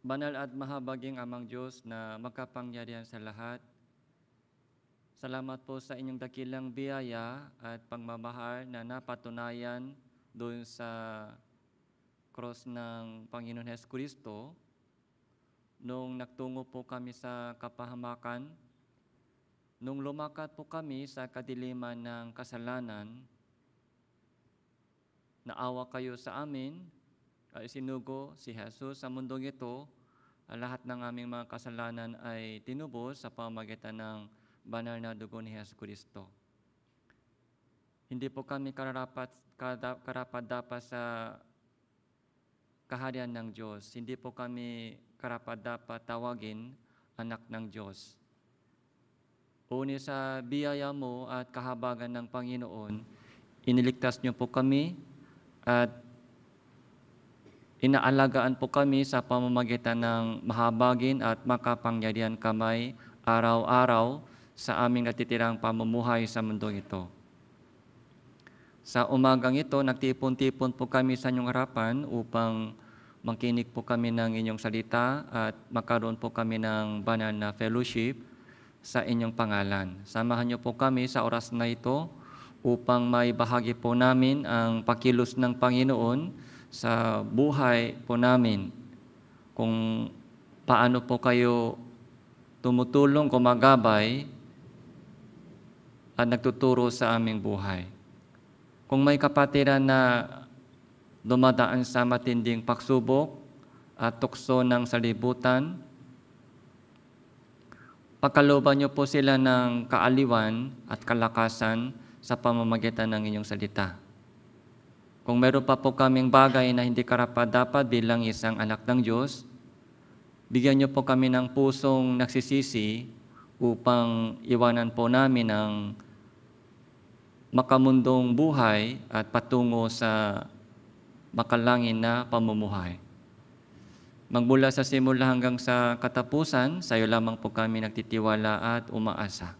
Banal at mahabaging Amang Diyos na magkapangyarihan sa lahat, salamat po sa inyong dakilang biyaya at pagmamahal na napatunayan doon sa cross ng Panginoon Jesucristo nung nagtungo po kami sa kapahamakan, nung lumakad po kami sa kadiliman ng kasalanan. Naawa kayo sa amin, isinugo si Jesus sa mundong ito, lahat ng aming mga kasalanan ay tinubos sa pamamagitan ng banal na dugo ni Jesucristo. Hindi po kami karapat-dapat sa kaharian ng Diyos. Hindi po kami karapat-dapat tawagin anak ng Diyos. Uni sa biyaya mo at kahabagan ng Panginoon, iniligtas niyo po kami at inaalagaan po kami sa pamamagitan ng mahabagin at makapangyarihan kamay araw-araw sa aming natitirang pamumuhay sa mundong ito. Sa umagang ito, nagtipon-tipon po kami sa inyong harapan upang makinig po kami ng inyong salita at magkaroon po kami ng banal na fellowship sa inyong pangalan. Samahan niyo po kami sa oras na ito upang may bahagi po namin ang pakilos ng Panginoon sa buhay po namin. Kung paano po kayo tumutulong, gumagabay at nagtuturo sa aming buhay. Kung may kapatiran na dumadaan sa matinding pagsubok at tukso ng salibutan, pagkalooban niyo po sila ng kaaliwan at kalakasan sa pamamagitan ng inyong salita. Kung meron pa po kaming bagay na hindi karapat-dapat bilang isang anak ng Diyos, bigyan niyo po kami ng pusong nagsisisi upang iwanan po namin ang makamundong buhay at patungo sa makalangin na pamumuhay. Magmula sa simula hanggang sa katapusan, sa iyo lamang po kami nagtitiwala at umaasa.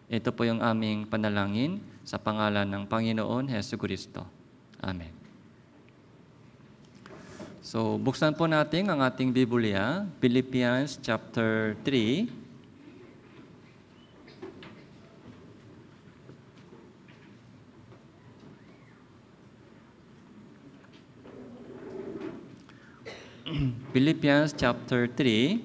Ito po yung aming panalangin sa pangalan ng Panginoon Jesucristo. Amen. So, buksan po natin ang ating Biblia, Philippians chapter 3. Philippians chapter 3,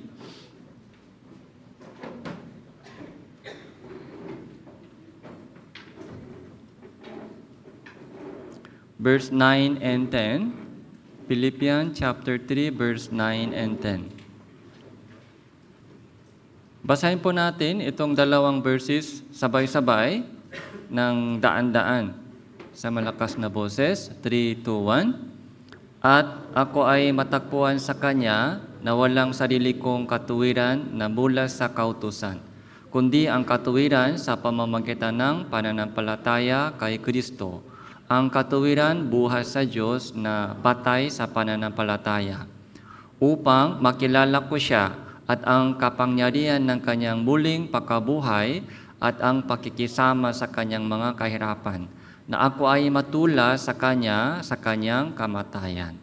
verse 9 and 10. Philippians chapter 3, verse 9 and 10. Basahin po natin itong dalawang verses sabay-sabay ng daan-daan sa malakas na boses. 3, 2, 1. At ako ay matagpuan sa Kanya na walang sarili kong katuwiran na mula sa kautusan, kundi ang katuwiran sa pamamagitan ng pananampalataya kay Kristo. Ang katuwiran buhay sa Diyos na batay sa pananampalataya, upang makilala ko siya at ang kapangyarihan ng Kanyang muling pagkabuhay at ang pakikisama sa Kanyang mga kahirapan, na ako ay matula sa Kanya sa Kanyang kamatayan.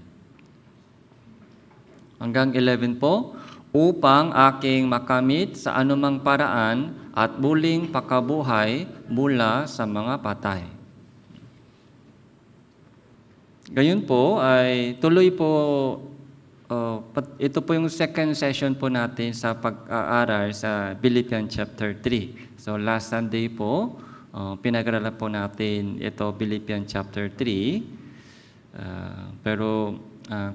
Hanggang 11 po, upang aking makamit sa anumang paraan at muling pagkabuhay mula sa mga patay. Gayon po ay tuloy po, ito po yung second session po natin sa pag-aaral sa Philippians chapter 3. So last Sunday po, pinag-aralan po natin ito, Philippians chapter 3. Pero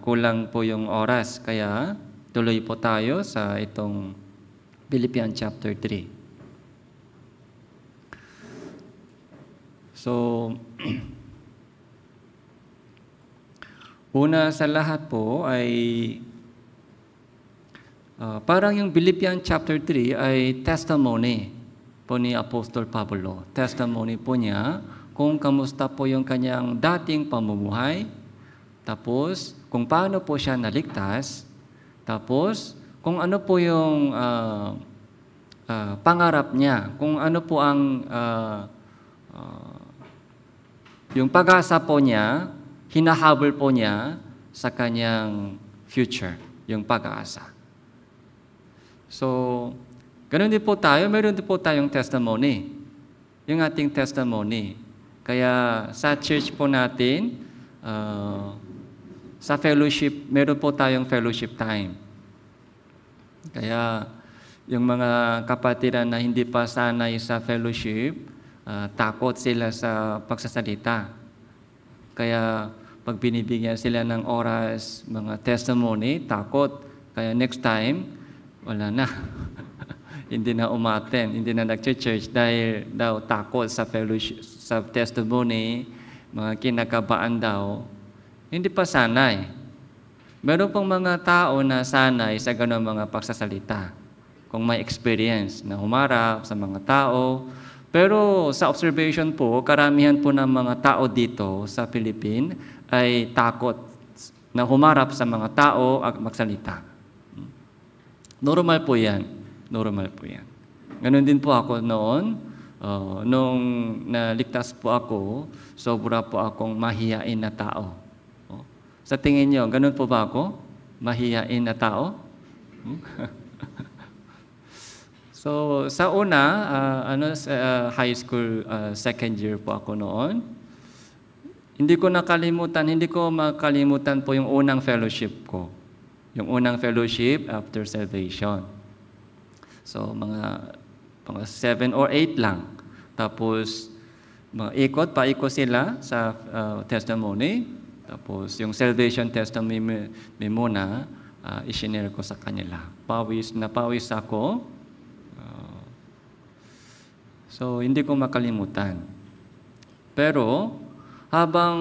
kulang po yung oras, kaya tuloy po tayo sa itong Philippians chapter 3. So, una sa lahat po ay parang yung Philippians chapter 3 ay testimony po ni Apostol Pablo. Testimony po niya kung kamusta po yung kanyang dating pamumuhay, tapos kung paano po siya naligtas, tapos kung ano po yung pangarap niya, kung ano po ang yung pag-asa po niya, hinahabol po niya sa kanyang future, yung pag-asa. So, ganun din po tayo, meron din po tayong testimony. Yung ating testimony. Kaya sa church po natin, sa fellowship, meron po tayong fellowship time. Kaya yung mga kapatiran na hindi pa sanay sa fellowship, takot sila sa pagsasalita. Kaya pag binibigyan sila ng oras, mga testimony, takot. Kaya next time, wala na. Hindi na umaten, hindi na nag-church dahil daw takot sa fellowship, sa testimony, mga kinakabaan daw. Hindi pa sanay. Meron pong mga tao na sanay sa ganun mga pagsasalita. Kung may experience na humarap sa mga tao. Pero sa observation po, karamihan po ng mga tao dito sa Philippines ay takot na humarap sa mga tao at magsalita. Normal po yan. Normal po yan. Ganon din po ako noon. Nung naligtas po ako, sobra po akong mahiyain na tao. Sa tingin niyo, ganon po ba ako? Mahiyain na tao? So, sa una, high school second year po ako noon. Hindi ko makalimutan po yung unang fellowship ko. Yung unang fellowship after salvation. So, mga 7 or 8 lang. Tapos, paikot sila sa testimony. Tapos, yung salvation testimony muna, isinare ko sa kanila. Napawis ako. So, hindi ko makalimutan. Pero, habang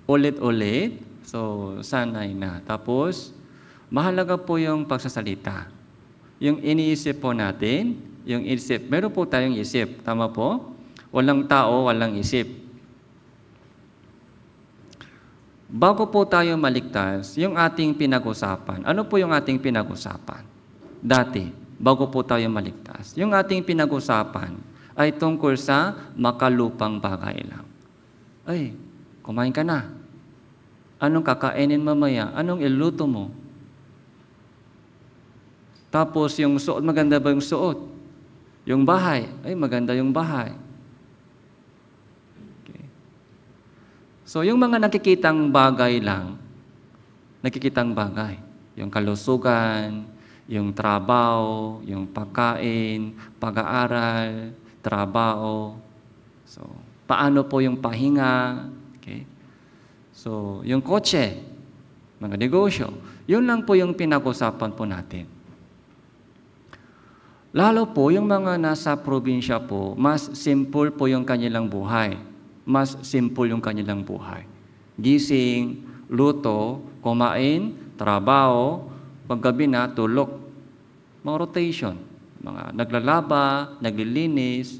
ulit-ulit, so, sanay na. Tapos, mahalaga po yung pagsasalita. Yung iniisip po natin, yung isip, meron po tayong isip. Tama po? Walang tao, walang isip. Bago po tayo maligtas, yung ating pinag-usapan. Ano po yung ating pinag-usapan? Dati. Bago po tayo maligtas. Yung ating pinag-usapan ay tungkol sa makalupang bagay lang. Ay, kumain ka na. Anong kakainin mamaya? Anong iluto mo? Tapos yung suot, maganda ba yung suot? Yung bahay, ay maganda yung bahay. Okay. So yung mga nakikitang bagay lang, nakikitang bagay. Yung kalusugan, yung trabaho, yung pagkain, pag-aaral, trabaho. So, paano po yung pahinga? Okay? So, yung kotse, mga negosyo, yun lang po yung pinag-usapan po natin. Lalo po, yung mga nasa probinsya po, mas simple po yung kanilang buhay. Mas simple yung kanilang buhay. Gising, luto, kumain, trabaho, paggabi na, tulog. Mga rotation. Mga naglalaba, naglilinis.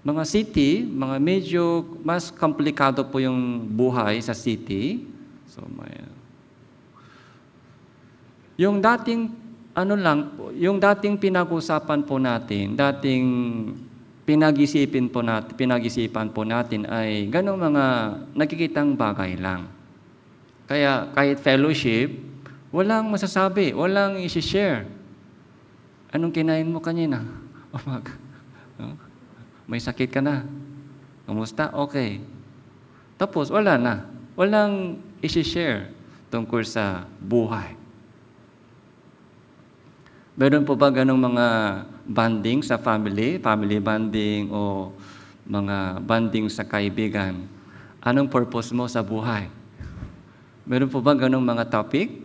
Mga city, mga medyo mas komplikado po yung buhay sa city. So, yung dating, yung dating pinag-usapan po natin, dating pinag-isipan po natin ay ganong mga nakikitang bagay lang. Kaya kahit fellowship, walang masasabi, walang isi-share. Anong kinain mo kanina? May sakit ka na. Kamusta? Okay. Tapos wala na. Walang isi-share tungkol sa buhay. Meron po ba ganong mga bonding sa family bonding o mga bonding sa kaibigan? Anong purpose mo sa buhay? Meron po ba ganong mga topic?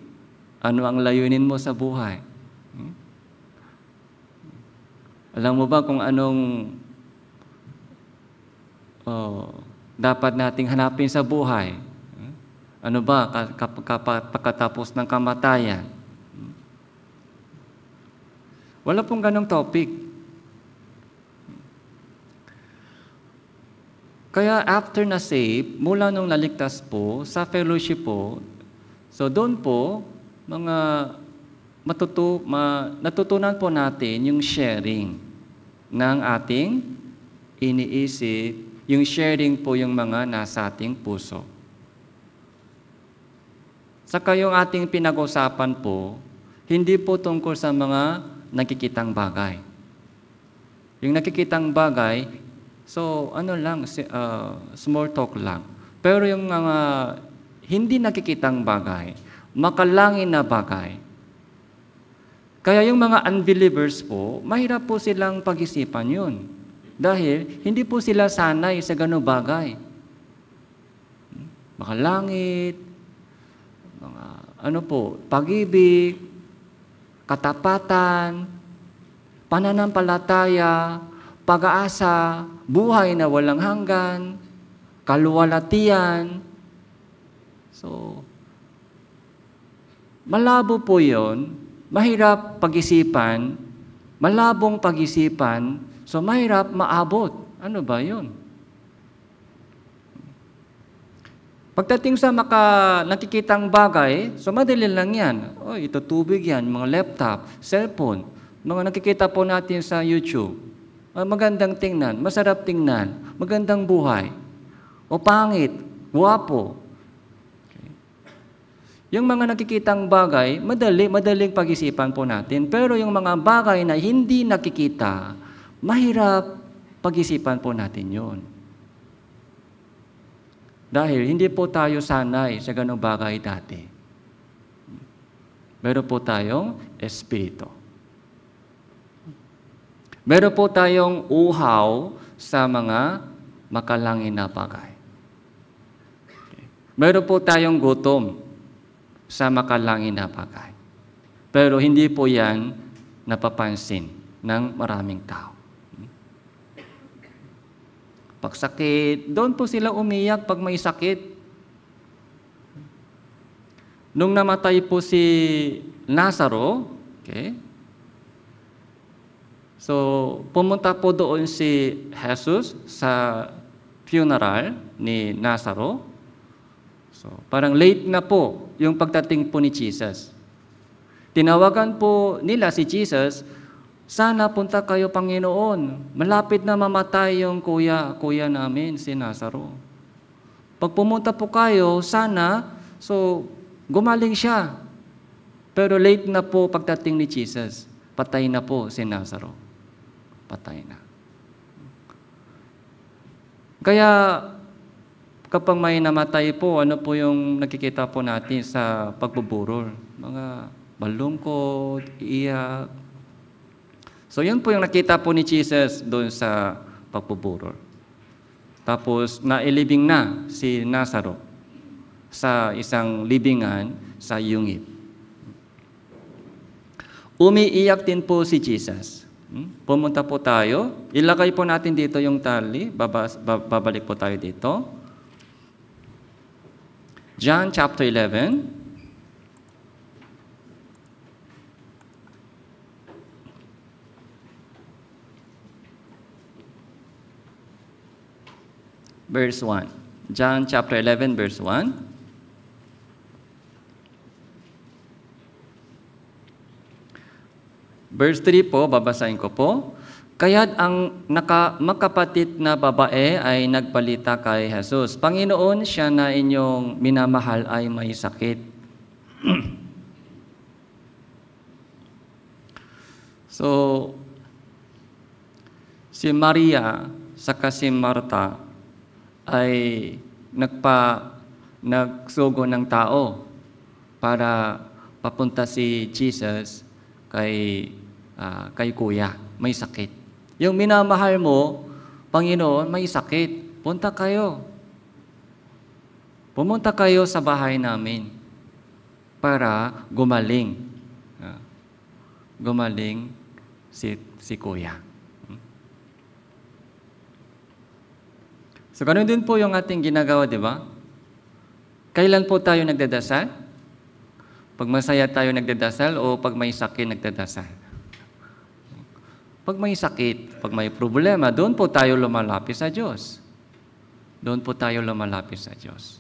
Ano ang layunin mo sa buhay? Alam mo ba kung anong dapat nating hanapin sa buhay? Ano ba pagkatapos ng kamatayan? Wala pong ganong topic. Kaya after na save, mula nung naligtas po, sa fellowship po, so doon po, natutunan po natin yung sharing ng ating iniisip, yung sharing po yung mga nasa ating puso. Saka yung ating pinag-usapan po, hindi po tungkol sa mga nakikitang bagay. Yung nakikitang bagay, so ano lang, small talk lang. Pero yung mga hindi nakikitang bagay, makalangin na bagay. Kaya yung mga unbelievers po, mahirap po silang pag-isipan yun. Dahil hindi po sila sanay sa ganung bagay. Makalangit, mga pag-ibig, katapatan, pananampalataya, pag-aasa, buhay na walang hanggan, kaluwalhatian. So, malabo po yun. Mahirap pag-isipan, malabong pag-isipan, so mahirap maabot. Ano ba yun? Pagdating sa nakikitang bagay, so madali lang yan. Ito tubig yan, mga laptop, cellphone, mga nakikita po natin sa YouTube. Magandang tingnan, masarap tingnan, magandang buhay. O pangit, guwapo. Yung mga nakikitang bagay, madaling pag-isipan po natin. Pero yung mga bagay na hindi nakikita, mahirap pag-isipan po natin yun. Dahil hindi po tayo sanay sa ganong bagay dati. Meron po tayong espiritu. Meron po tayong uhaw sa mga makalangin na bagay. Meron po tayong gutom sa makalangin na bagay. Pero hindi po yan napapansin ng maraming tao. Pag sakit, doon po sila umiyak pag may sakit. Nung namatay po si Lazaro, so pumunta po doon si Jesus sa funeral ni Lazaro. So, parang late na po yung pagdating po ni Jesus. Tinawagan po nila si Jesus, sana punta kayo, Panginoon. Malapit na mamatay yung kuya namin, si Lazaro. Pag pumunta po kayo, sana, so gumaling siya. Pero late na po pagdating ni Jesus. Patay na po si Lazaro. Patay na. Kaya, kapag may namatay po, ano po yung nakikita po natin sa pagbuburol? Mga malungkot, iiyak. So, yun po yung nakita po ni Jesus doon sa pagbuburol. Tapos, nailibing na si Lazaro sa isang libingan sa yungib. Umiiyak din po si Jesus. Pumunta po tayo. Ilagay po natin dito yung tali. Babalik po tayo dito. John chapter 11. Verse 1. John chapter 11, verse 1. Verse 3 po, babasahin ko po. Kaya't ang makapatid na babae ay nagbalita kay Jesus, Panginoon, siya na inyong minamahal ay may sakit. So, si Maria saka si Marta ay nagsugo ng tao para papunta si Jesus kay kuya, may sakit. Yung minamahal mo, Panginoon, may sakit. Punta kayo. Pumunta kayo sa bahay namin para gumaling. Gumaling si kuya. So, ganun din po yung ating ginagawa, di ba? Kailan po tayo nagdadasal? Pag masaya tayo nagdadasal o pag may sakit nagdadasal? Pag may sakit, pag may problema, doon po tayo lumalapit sa Diyos. Doon po tayo lumalapit sa Diyos.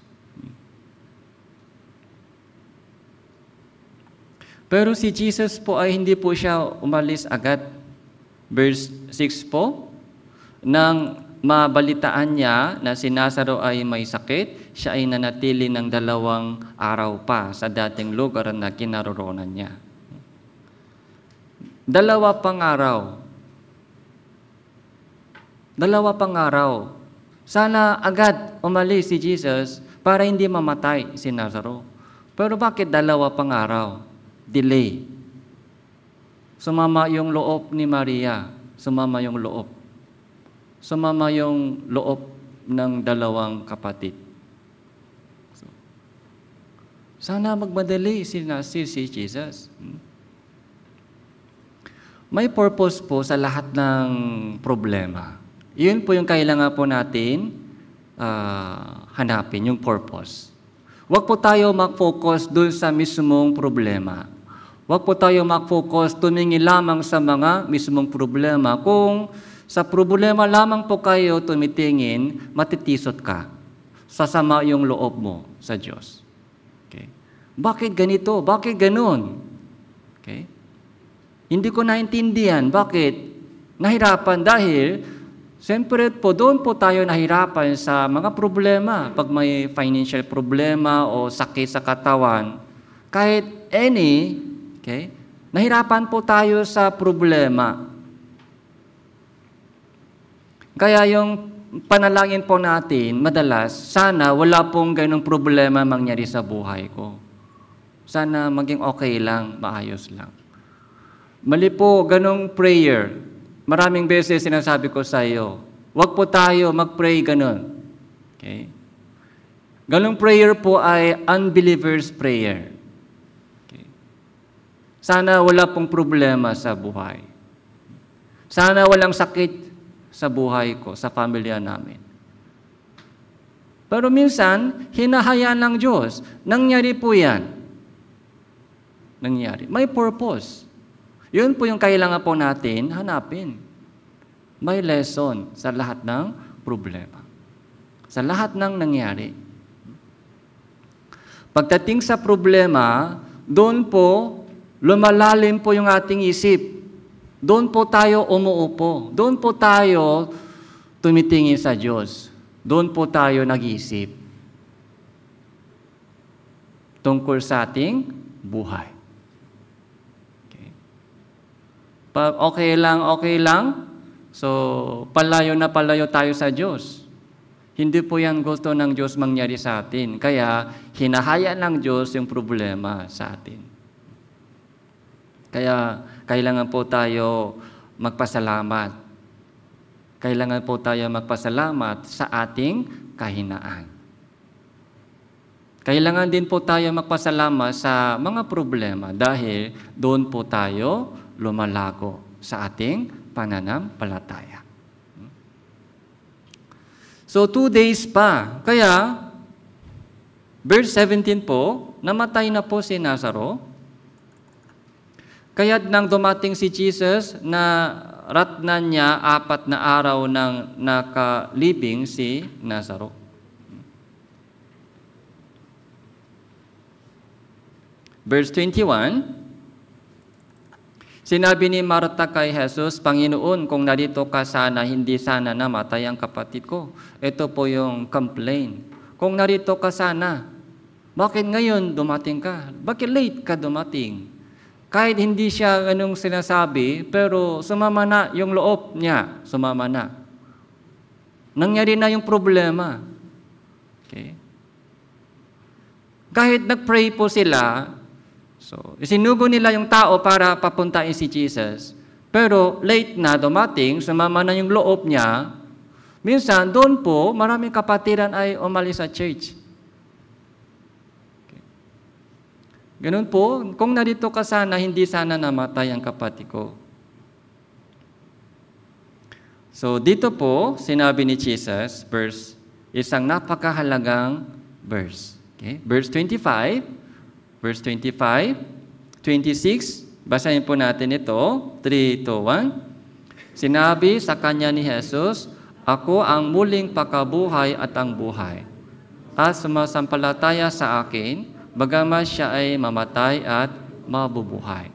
Pero si Jesus po ay hindi po siya umalis agad. Verse 6 po, nang mabalitaan niya na si Lazaro ay may sakit, siya ay nanatili ng 2 araw pa sa dating lugar na kinaroroonan niya. 2 pang araw. 2 pang araw. Sana agad umalis si Jesus para hindi mamatay si Lazaro. Pero bakit 2 pang araw? Delay. Sumama yung loob ni Maria. Sumama yung loob. Sumama yung loob ng 2 kapatid. Sana magmadali si Jesus. May purpose po sa lahat ng problema. Yun po yung kailangan po natin hanapin, yung purpose. Huwag po tayo mag-focus dun sa mismong problema. Huwag po tayo mag-focus, tumingin lamang sa mga mismong problema. Kung sa problema lamang po kayo tumitingin, matitisot ka. Sasama yung loob mo sa Diyos. Okay? Bakit ganito? Bakit ganun? Okay? Hindi ko naintindihan. Bakit? Nahirapan dahil siyempre po, doon po tayo nahirapan sa mga problema. Pag may financial problema o sakit sa katawan, kahit okay, nahirapan po tayo sa problema. Kaya yung panalangin po natin, madalas, sana wala pong ganong problema mangyari sa buhay ko. Sana maging okay lang, maayos lang. Mali po, ganong prayer. Maraming beses sinasabi ko sa iyo, huwag po tayo mag-pray ganon. Okay? Ganong prayer po ay unbeliever's prayer. Okay? Sana wala pong problema sa buhay. Sana walang sakit sa buhay ko, sa pamilya namin. Pero minsan, hinahayaan ng Diyos. Nangyari po yan. Nangyari. May purpose. Yun po yung kailangan po natin hanapin. May lesson sa lahat ng problema. Sa lahat ng nangyari. Pagdating sa problema, doon po, lumalalim po yung ating isip. Doon po tayo umuupo. Doon po tayo tumitingin sa Diyos. Doon po tayo nag-iisip tungkol sa ating buhay. Okay. Pag okay lang, so palayo na palayo tayo sa Diyos. Hindi po yan gusto ng Diyos mangyari sa atin. Kaya hinahayaan ng Diyos yung problema sa atin. Kaya kailangan po tayo magpasalamat. Kailangan po tayo magpasalamat sa ating kahinaan. Kailangan din po tayo magpasalamat sa mga problema dahil doon po tayo lumalago sa ating pananampalataya. So 2 days pa. Kaya, verse 17 po, namatay na po si Lazaro. Kaya nang dumating si Jesus, na ratnan niya 4 na araw nang nakalibing si Lazaro. Verse 21, sinabi ni Marta kay Jesus, Panginoon, kung narito ka sana, hindi sana namatay ang kapatid ko. Ito po yung complaint. Kung narito ka sana, bakit ngayon dumating ka? Bakit late ka dumating? Kahit hindi siya anong sinasabi, pero sumama na yung loob niya. Sumama na. Nangyari na yung problema. Okay? Kahit nag-pray po sila, so isinugo nila yung tao para papuntain si Jesus, pero late na dumating, sumama na yung loob niya. Minsan, doon po, maraming kapatiran ay umalis sa church. Ganun po, kung narito ka sana, hindi sana namatay ang kapatid ko. So, dito po, sinabi ni Jesus, isang napakahalagang verse. Okay? Verse 25, 26, basahin po natin ito, 3, 2, 1. Sinabi sa kanya ni Jesus, Ako ang muling pakabuhay at ang buhay. At sumasampalataya sa akin, bagamat siya ay mamatay at mabubuhay.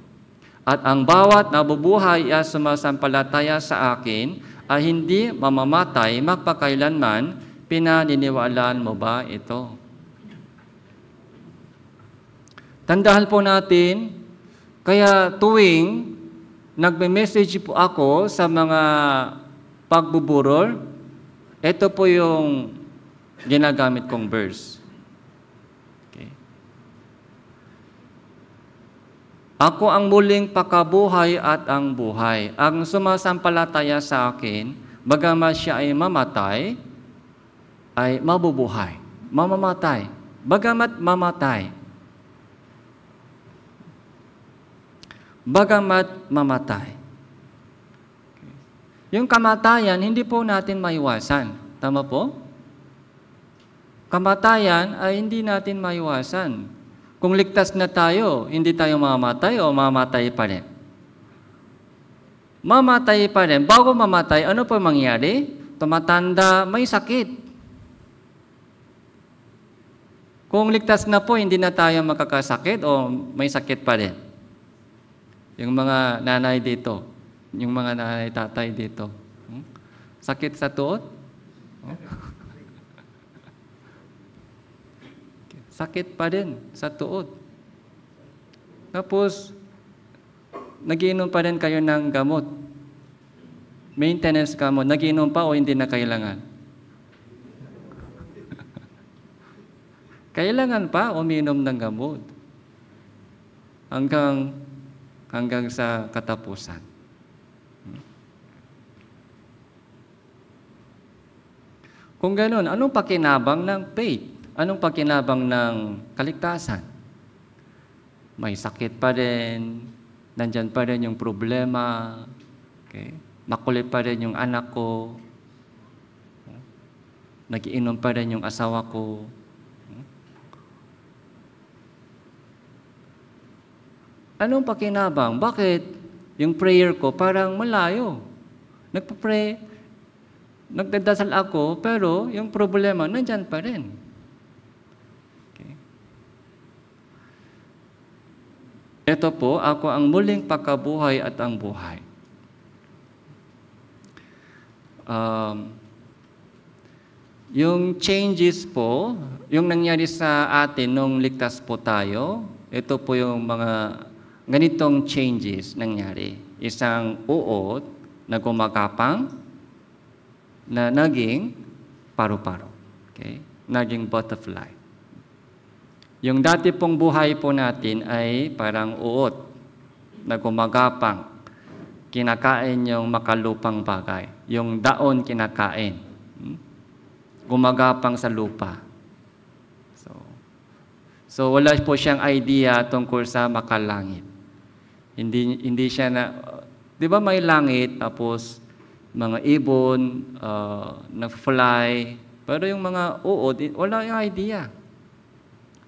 At ang bawat nabubuhay at sumasampalataya sa akin ay hindi mamamatay magpakailanman, Pinaniniwalaan mo ba ito? Tandaan po natin, kaya tuwing nagme-message po ako sa mga pagbuburol, ito po yung ginagamit kong verse. Okay. Ako ang muling pakabuhay at ang buhay. Ang sumasampalataya sa akin, bagamat siya ay mamatay, ay mabubuhay. Mamamatay. Bagamat mamatay. Bagamat mamatay. Yung kamatayan, hindi po natin maiwasan. Tama po? Kamatayan ay hindi natin maiwasan. Kung ligtas na tayo, hindi tayo mamamatay o mamamatay pa rin? Mamatay pa rin. Bago mamatay, ano po mangyari? Tumatanda, may sakit. Kung ligtas na po, hindi na tayo makakasakit o may sakit pa rin. Yung mga nanay dito, yung mga nanay tatay dito. Sakit sa tuot? Sakit pa din sa tuot. Tapos, nagiinom pa rin kayo ng gamot. Maintenance gamot. Nagiinom pa o hindi na kailangan? Kailangan pa uminom ng gamot. Hanggang sa katapusan. Kung gano'n, anong pakinabang ng faith? Anong pakinabang ng kaligtasan? May sakit pa rin, nandyan pa rin yung problema, okay? Makulit pa rin yung anak ko, nagiinom pa rin yung asawa ko. Anong pakinabang? Bakit yung prayer ko parang malayo? Nagpa-pray, nagdadasal ako, pero yung problema nandyan pa rin. Okay. Ito po, ako ang muling pagkabuhay at ang buhay. Yung changes po, yung nangyari sa atin nung ligtas po tayo, ito po yung mga ganitong changes nangyari. Isang uod na gumagapang na naging paru-paro. Okay? Naging butterfly. Yung dati pong buhay po natin ay parang uod na gumagapang. Kinakain yung makalupang bagay. Yung daon kinakain. Gumagapang sa lupa. So wala po siyang idea tungkol sa makalangit. Hindi siya na, di ba may langit, tapos mga ibon, na-fly, pero yung mga uod, wala yung idea.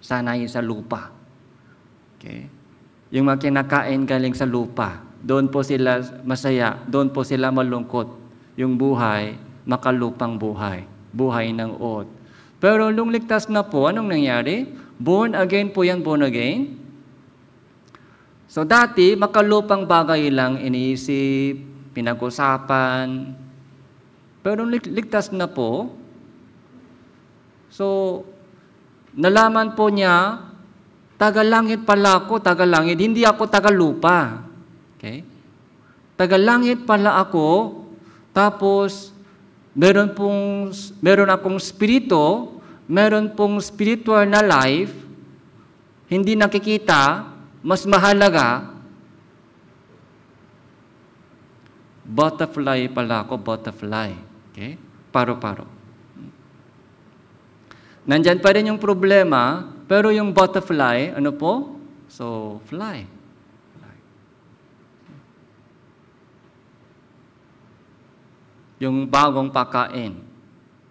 Sanay sa lupa. Okay? Yung mga kinakain galing sa lupa, doon po sila masaya, doon po sila malungkot. Yung buhay, makalupang buhay, buhay ng uod. Pero nung ligtas na po, anong nangyari? Born again po yan, born again. So dati, makalupang bagay lang iniisip, pinag-usapan. Pero ligtas na po, so nalaman po niya, tagalangit pala ako, tagalangit. Hindi ako tagalupa. Okay? Tagalangit pala ako, tapos meron akong spirito, meron pong spiritual na life, hindi nakikita, mas mahalaga, butterfly pala ako, butterfly. Okay? Paro-paro. Nandyan pa rin yung problema, pero yung butterfly, ano po? So, fly. Yung bagong pagkain.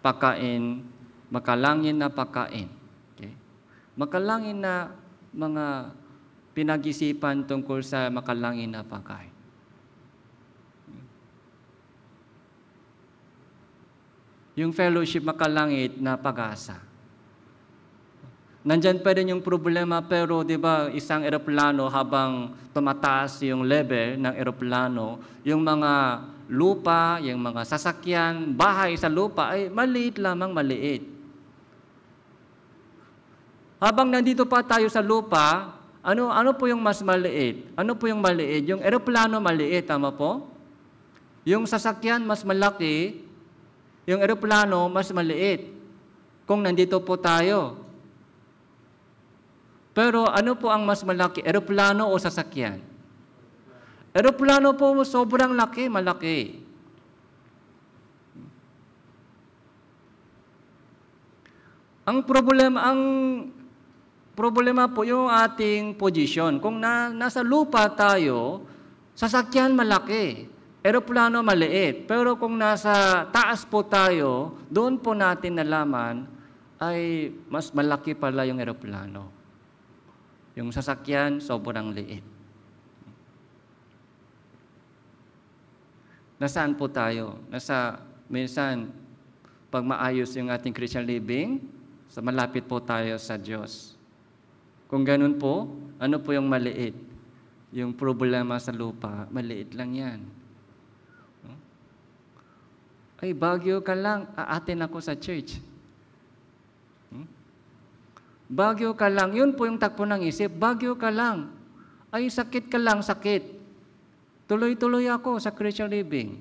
Pagkain, makalangin na pagkain. Okay? Makalangin na mga pinag-isipan tungkol sa makalangin na pagkain. Yung fellowship makalangit na pag-asa. Nandyan pa rin yung problema, pero di ba isang eroplano habang tumataas yung level ng eroplano, yung mga lupa, yung mga sasakyan, bahay sa lupa, ay maliit lamang, maliit. Habang nandito pa tayo sa lupa, ano po yung mas maliit? Ano po yung maliit? Yung eroplano maliit, tama po? Yung sasakyan mas malaki, yung eroplano mas maliit. Kung nandito po tayo. Pero ano po ang mas malaki? Eroplano o sasakyan? Eroplano po sobrang laki, malaki. Ang problema po yung ating position. Kung nasa lupa tayo, sasakyan malaki, eroplano maliit. Pero kung nasa taas po tayo, doon po natin nalaman ay mas malaki pala yung eroplano. Yung sasakyan, sobrang liit. Nasaan po tayo? Minsan, pag maayos yung ating Christian living, malapit po tayo sa Diyos. Kung ganun po, ano po yung maliit? Yung problema sa lupa, maliit lang yan. Ay, Baguio ka lang, aatin ako sa church. Baguio ka lang, yun po yung takbo ng isip, Baguio ka lang. Ay, sakit ka lang, sakit. Tuloy-tuloy ako sa Christian living.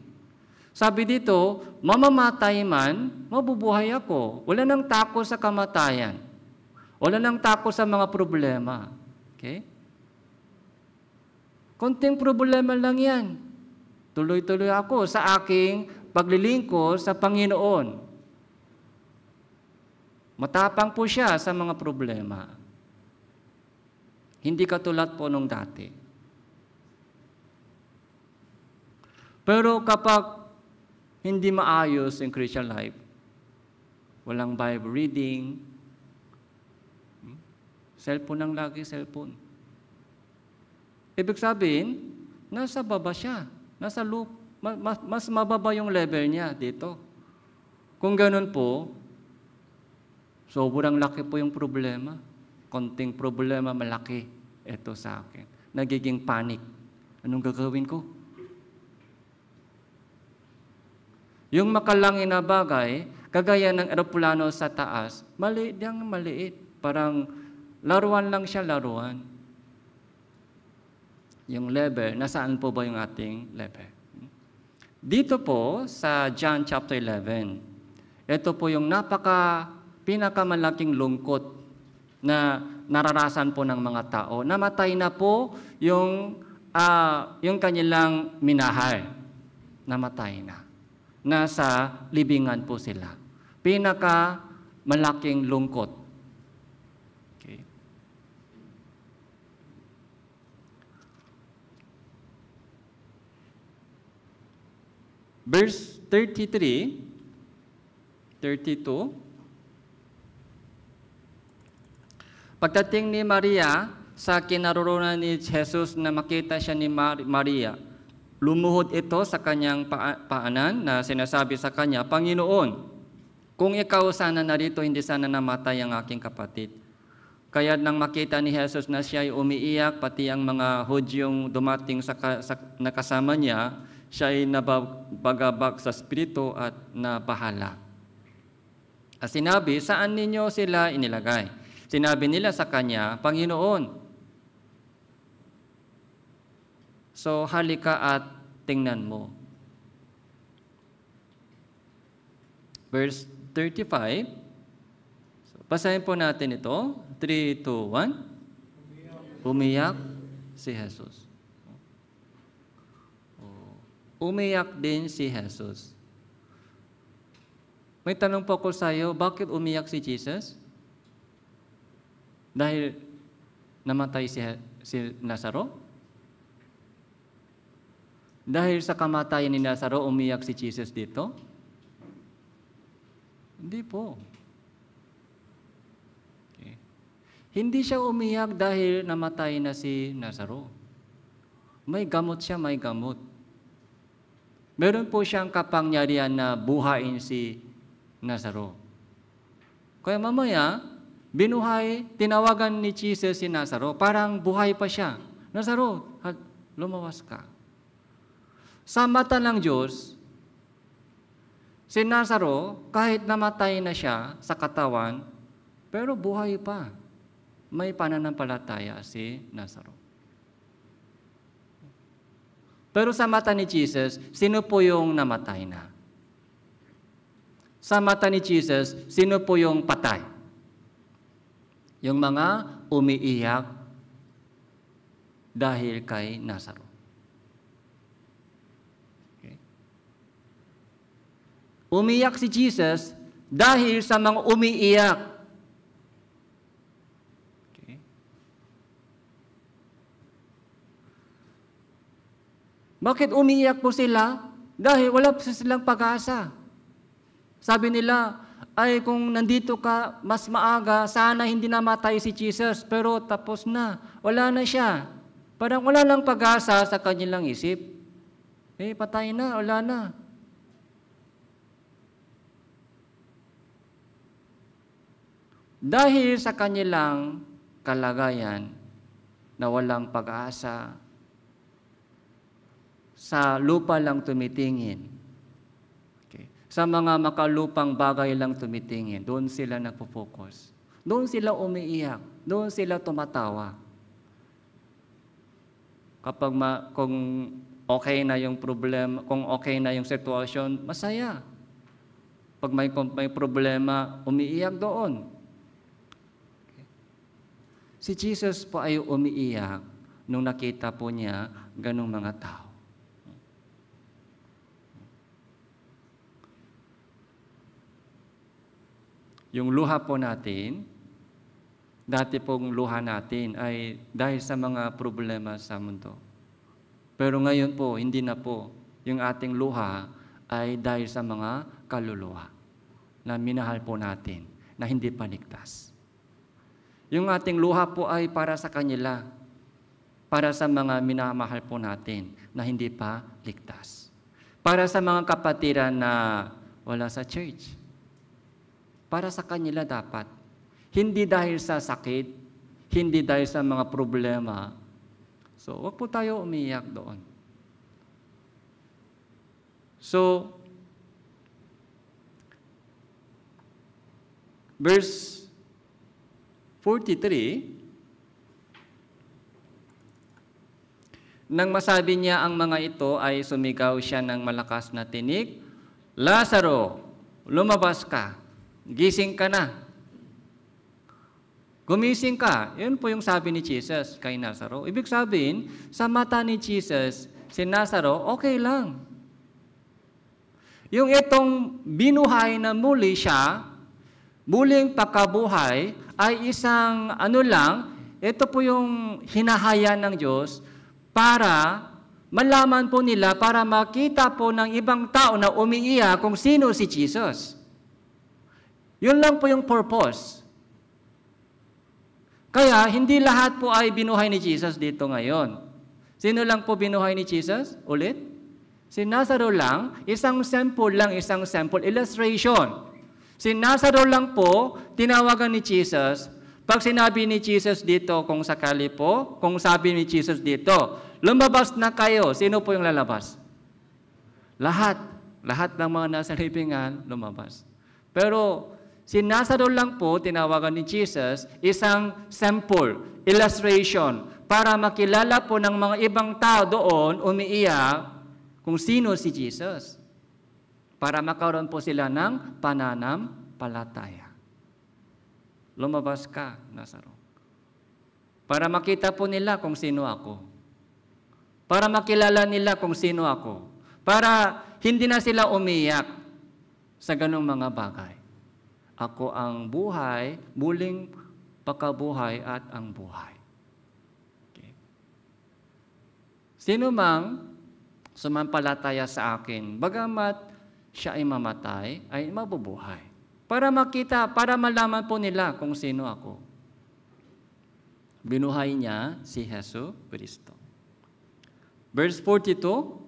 Sabi dito, mamamatay man, mabubuhay ako. Wala nang takot sa kamatayan. Wala nang takot sa mga problema. Okay? Konting problema lang yan. Tuloy-tuloy ako sa aking paglilingkod sa Panginoon. Matapang po siya sa mga problema. Hindi katulad po nung dati. Pero kapag hindi maayos yung Christian life, walang Bible reading, cellphone lang lagi, cellphone. Ibig sabihin, nasa baba siya. Nasa loop. Mas mababa yung level niya dito. Kung ganun po, sobrang laki po yung problema. Konting problema, malaki. Ito sa akin. Nagiging panic. Anong gagawin ko? Yung makalangin na bagay, kagaya ng eroplano sa taas, maliit yang maliit. Parang laruan lang siya, laruan. Yung level, nasaan po ba yung ating level? Dito po sa John chapter 11, ito po yung pinakamalaking lungkot na nararasan po ng mga tao. Namatay na po yung kanilang minahal. Namatay na. Nasa libingan po sila. Pinakamalaking lungkot. Okay. Verse 33, 32. Pagdating ni Maria sa kinaroroonan ni Jesus na makita siya ni Maria, lumuhod ito sa kanyang paanan na sinasabi sa kanya, Panginoon, kung ikaw sana narito, hindi sana namatay ang aking kapatid. Kaya nang makita ni Jesus na siya ay umiiyak, pati ang mga Hudyong dumating na kasama niya, siya ay nabagabag sa espiritu at nabahala. At sinabi, saan ninyo sila inilagay? Sinabi nila sa kanya, Panginoon, so halika at tingnan mo. Verse 35. So, basahin po natin ito. 3, 2, 1. Umiyak si Jesus. Umiyak din si Jesus. May tanong po ko sa iyo, bakit umiyak si Jesus? Dahil namatay si Lazaro? Dahil sa kamatayan ni Lazaro, umiyak si Jesus dito? Hindi po. Okay. Hindi siya umiyak dahil namatay na si Lazaro. May gamot siya, may gamot. Meron po siyang kapangyarihan na buhayin si Lazaro. Kaya mamaya, tinawagan ni Jesus si Lazaro, parang buhay pa siya. Lazaro, lumawas ka. Sa mata ng Diyos, si Lazaro, kahit namatay na siya sa katawan, pero buhay pa. May pananampalataya si Lazaro. Pero sa mata ni Jesus, sino po yung namatay na? Sa mata ni Jesus, sino po yung patay? Yung mga umiiyak dahil kay Lazaro. Okay. Umiyak si Jesus dahil sa mga umiiyak. Okay. Bakit umiiyak po sila? Dahil wala po silang pag-asa. Sabi nila, ay kung nandito ka mas maaga, sana hindi namatay si Jesus. Pero tapos na, wala na siya. Parang wala lang pag-asa sa kanilang isip. Patay na, wala na. Dahil sa kanilang kalagayan na walang pag-asa, sa lupa lang tumitingin. Sa mga makalupang bagay lang tumitingin, doon sila nagpo-focus. Doon sila umiiyak, doon sila tumatawa. Kung okay na yung problem, kung okay na yung sitwasyon, masaya. Pag may problema, umiiyak doon. Okay. Si Jesus po ay umiiyak nung nakita po niya ganung mga tao. Yung luha po natin, dati pong luha natin ay dahil sa mga problema sa mundo. Pero ngayon po, hindi na po. Yung ating luha ay dahil sa mga kaluluwa na minahal po natin, na hindi pa ligtas. Yung ating luha po ay para sa kanila, para sa mga minamahal po natin na hindi pa ligtas. Para sa mga kapatiran na wala sa church. Para sa kanila dapat. Hindi dahil sa sakit, hindi dahil sa mga problema. So, wag po tayo umiyak doon. So, verse 43, nang masabi niya ang mga ito ay sumigaw siya ng malakas na tinig, Lazaro, lumabas ka. Gising ka na. Gumising ka. Yun po yung sabi ni Jesus kay Lazaro. Ibig sabihin, sa mata ni Jesus, si Lazaro, okay lang. Yung itong binuhay na muli siya, muling pagkabuhay, ay isang ito po yung hinahaya ng Diyos para malaman po nila, para makita po ng ibang tao na umiiyak kung sino si Jesus. Yun lang po yung purpose. Kaya, hindi lahat po ay binuhay ni Jesus dito ngayon. Sino lang po binuhay ni Jesus? Ulit? Si Lazaro lang, isang sample illustration. Si Lazaro lang po, tinawagan ni Jesus. Pag sinabi ni Jesus dito, kung sakali po, kung sabi ni Jesus dito, lumabas na kayo, sino po yung lalabas? Lahat. Lahat ng mga nasa libingan, lumabas. Pero, si Lazaro lang po, tinawagan ni Jesus, isang sample, illustration, para makilala po ng mga ibang tao doon, umiiyak, kung sino si Jesus. Para makaroon po sila ng pananampalataya. Lumabas ka, Lazaro. Para makita po nila kung sino ako. Para makilala nila kung sino ako. Para hindi na sila umiiyak sa ganong mga bagay. Ako ang buhay, muling pagkabuhay at ang buhay. Okay. Sino mang sumampalataya sa akin, bagamat siya ay mamatay, ay mabubuhay. Para makita, para malaman po nila kung sino ako. Binuhay niya si Hesus Kristo. Verse 42,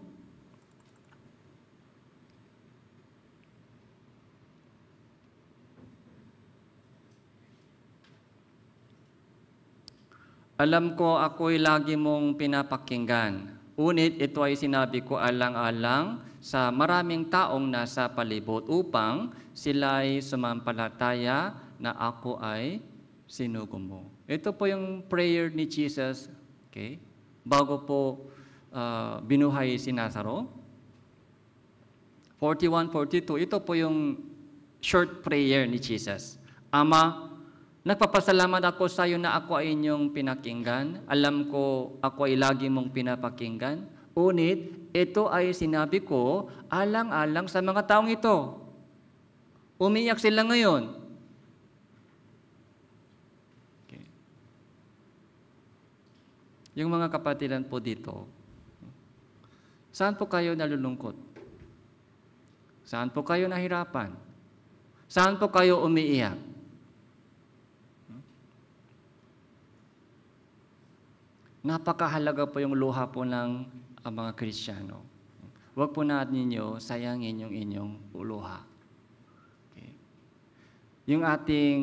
alam ko ako'y lagi mong pinapakinggan Ngunit ito ay sinabi ko alang-alang sa maraming taong nasa palibot upang sila'y sumampalataya na ako ay sinugo mo. Ito po yung prayer ni Jesus, okay? Bago po binuhay si Lazaro. 41, 42, ito po yung short prayer ni Jesus. Ama, nagpapasalamat ako sa iyo na ako ay inyong pinakinggan. Alam ko ako ay lagi mong pinapakinggan. Ngunit ito ay sinabi ko alang-alang sa mga taong ito. Umiyak sila ngayon. Okay. Yung mga kapatiran po dito, saan po kayo nalulungkot? Saan po kayo nahirapan? Saan po kayo umiiyak? Napakahalaga po yung luha po ng mga Kristiyano. Huwag po natin ninyo sayangin yung inyong luha. Okay. Yung ating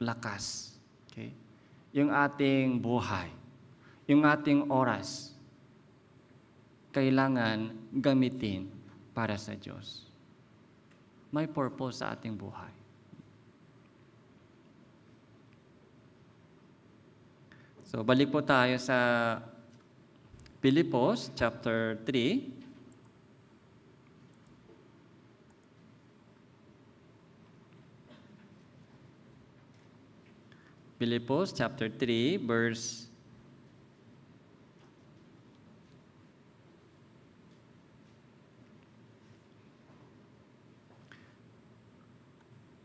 lakas, okay? Yung ating buhay, yung ating oras, kailangan gamitin para sa Diyos. May purpose sa ating buhay. So, balik po tayo sa Pilipos, chapter 3. Pilipos, chapter 3, verse 1.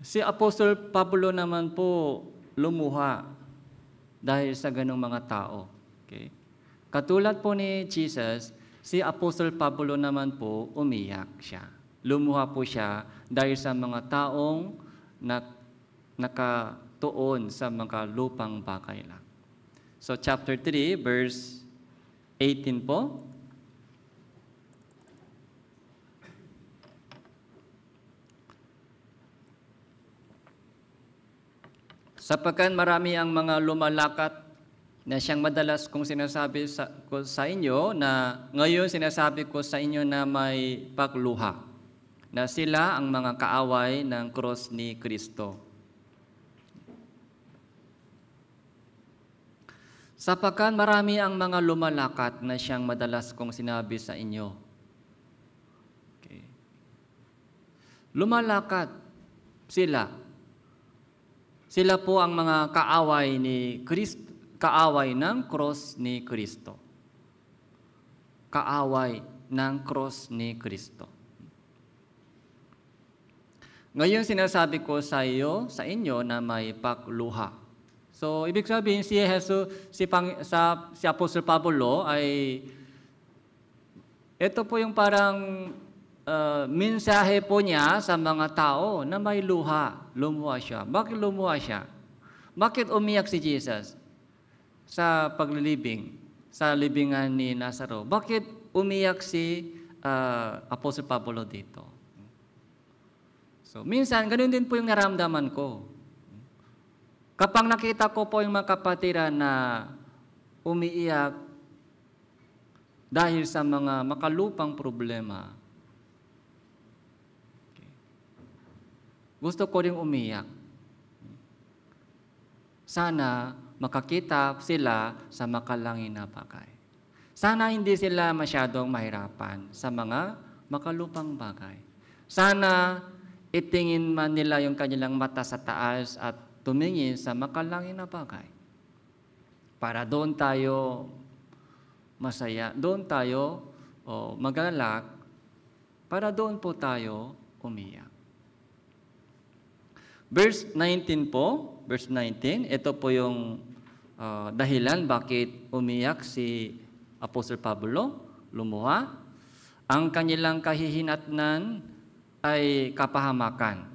Si Apostol Pablo naman po lumuha dahil sa ganung mga tao. Okay? Katulad po ni Jesus, si Apostol Pablo naman po umiyak siya. Lumuha po siya dahil sa mga taong nakatuon sa mga lupang bagay lang. So chapter 3, verse 18 po. Sapagkat marami ang mga lumalakat na siyang madalas kong sinasabi ko sa inyo na ngayon sinasabi ko sa inyo na may pagluha, na sila ang mga kaaway ng cross ni Kristo. Sapagkat marami ang mga lumalakat na siyang madalas kong sinabi sa inyo. Okay. Lumalakat sila. Sila po ang mga kaaway ni Kristo, kaaway ng cross ni Kristo. Kaaway ng cross ni Kristo. Ngayon sinasabi ko sa inyo na may pagluha. So ibig sabihin si Apostol Pablo ay ito po yung parang mensahe po niya sa mga tao na may luha. Lumuha siya. Bakit lumuha siya? Bakit umiyak si Jesus sa paglilibing, sa libingan ni Lazaro? Bakit umiyak si Apostol Pablo dito? So, minsan, ganun din po yung naramdaman ko. Kapag nakita ko po yung mga kapatiran na umiiyak dahil sa mga makalupang problema, gusto ko rin umiyak. Sana makakita sila sa makalangin na bagay. Sana hindi sila masyadong mahirapan sa mga makalupang bagay. Sana itingin man nila yung kanilang mata sa taas at tumingin sa makalangin na bagay. Para doon tayo masaya, doon tayo magalak, para doon po tayo umiyak. Verse 19 po, verse 19, ito po yung dahilan bakit umiyak si Apostol Pablo, lumuha. Ang kanilang kahihinatnan ay kapahamakan.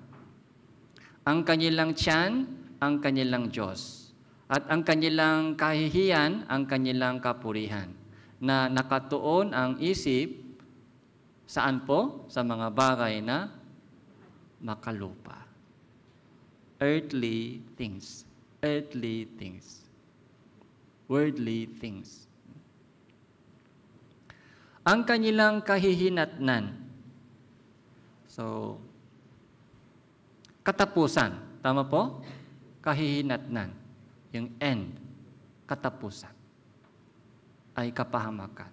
Ang kanilang tiyan, ang kanilang Diyos. At ang kanilang kahihiyan, ang kanilang kapurihan. Na nakatuon ang isip, saan po? Sa mga bagay na makalupa. Earthly things. Earthly things. Worldly things. Ang kanilang kahihinatnan. So, katapusan. Tama po? Kahihinatnan. Yung end. Katapusan. Ay kapahamakan.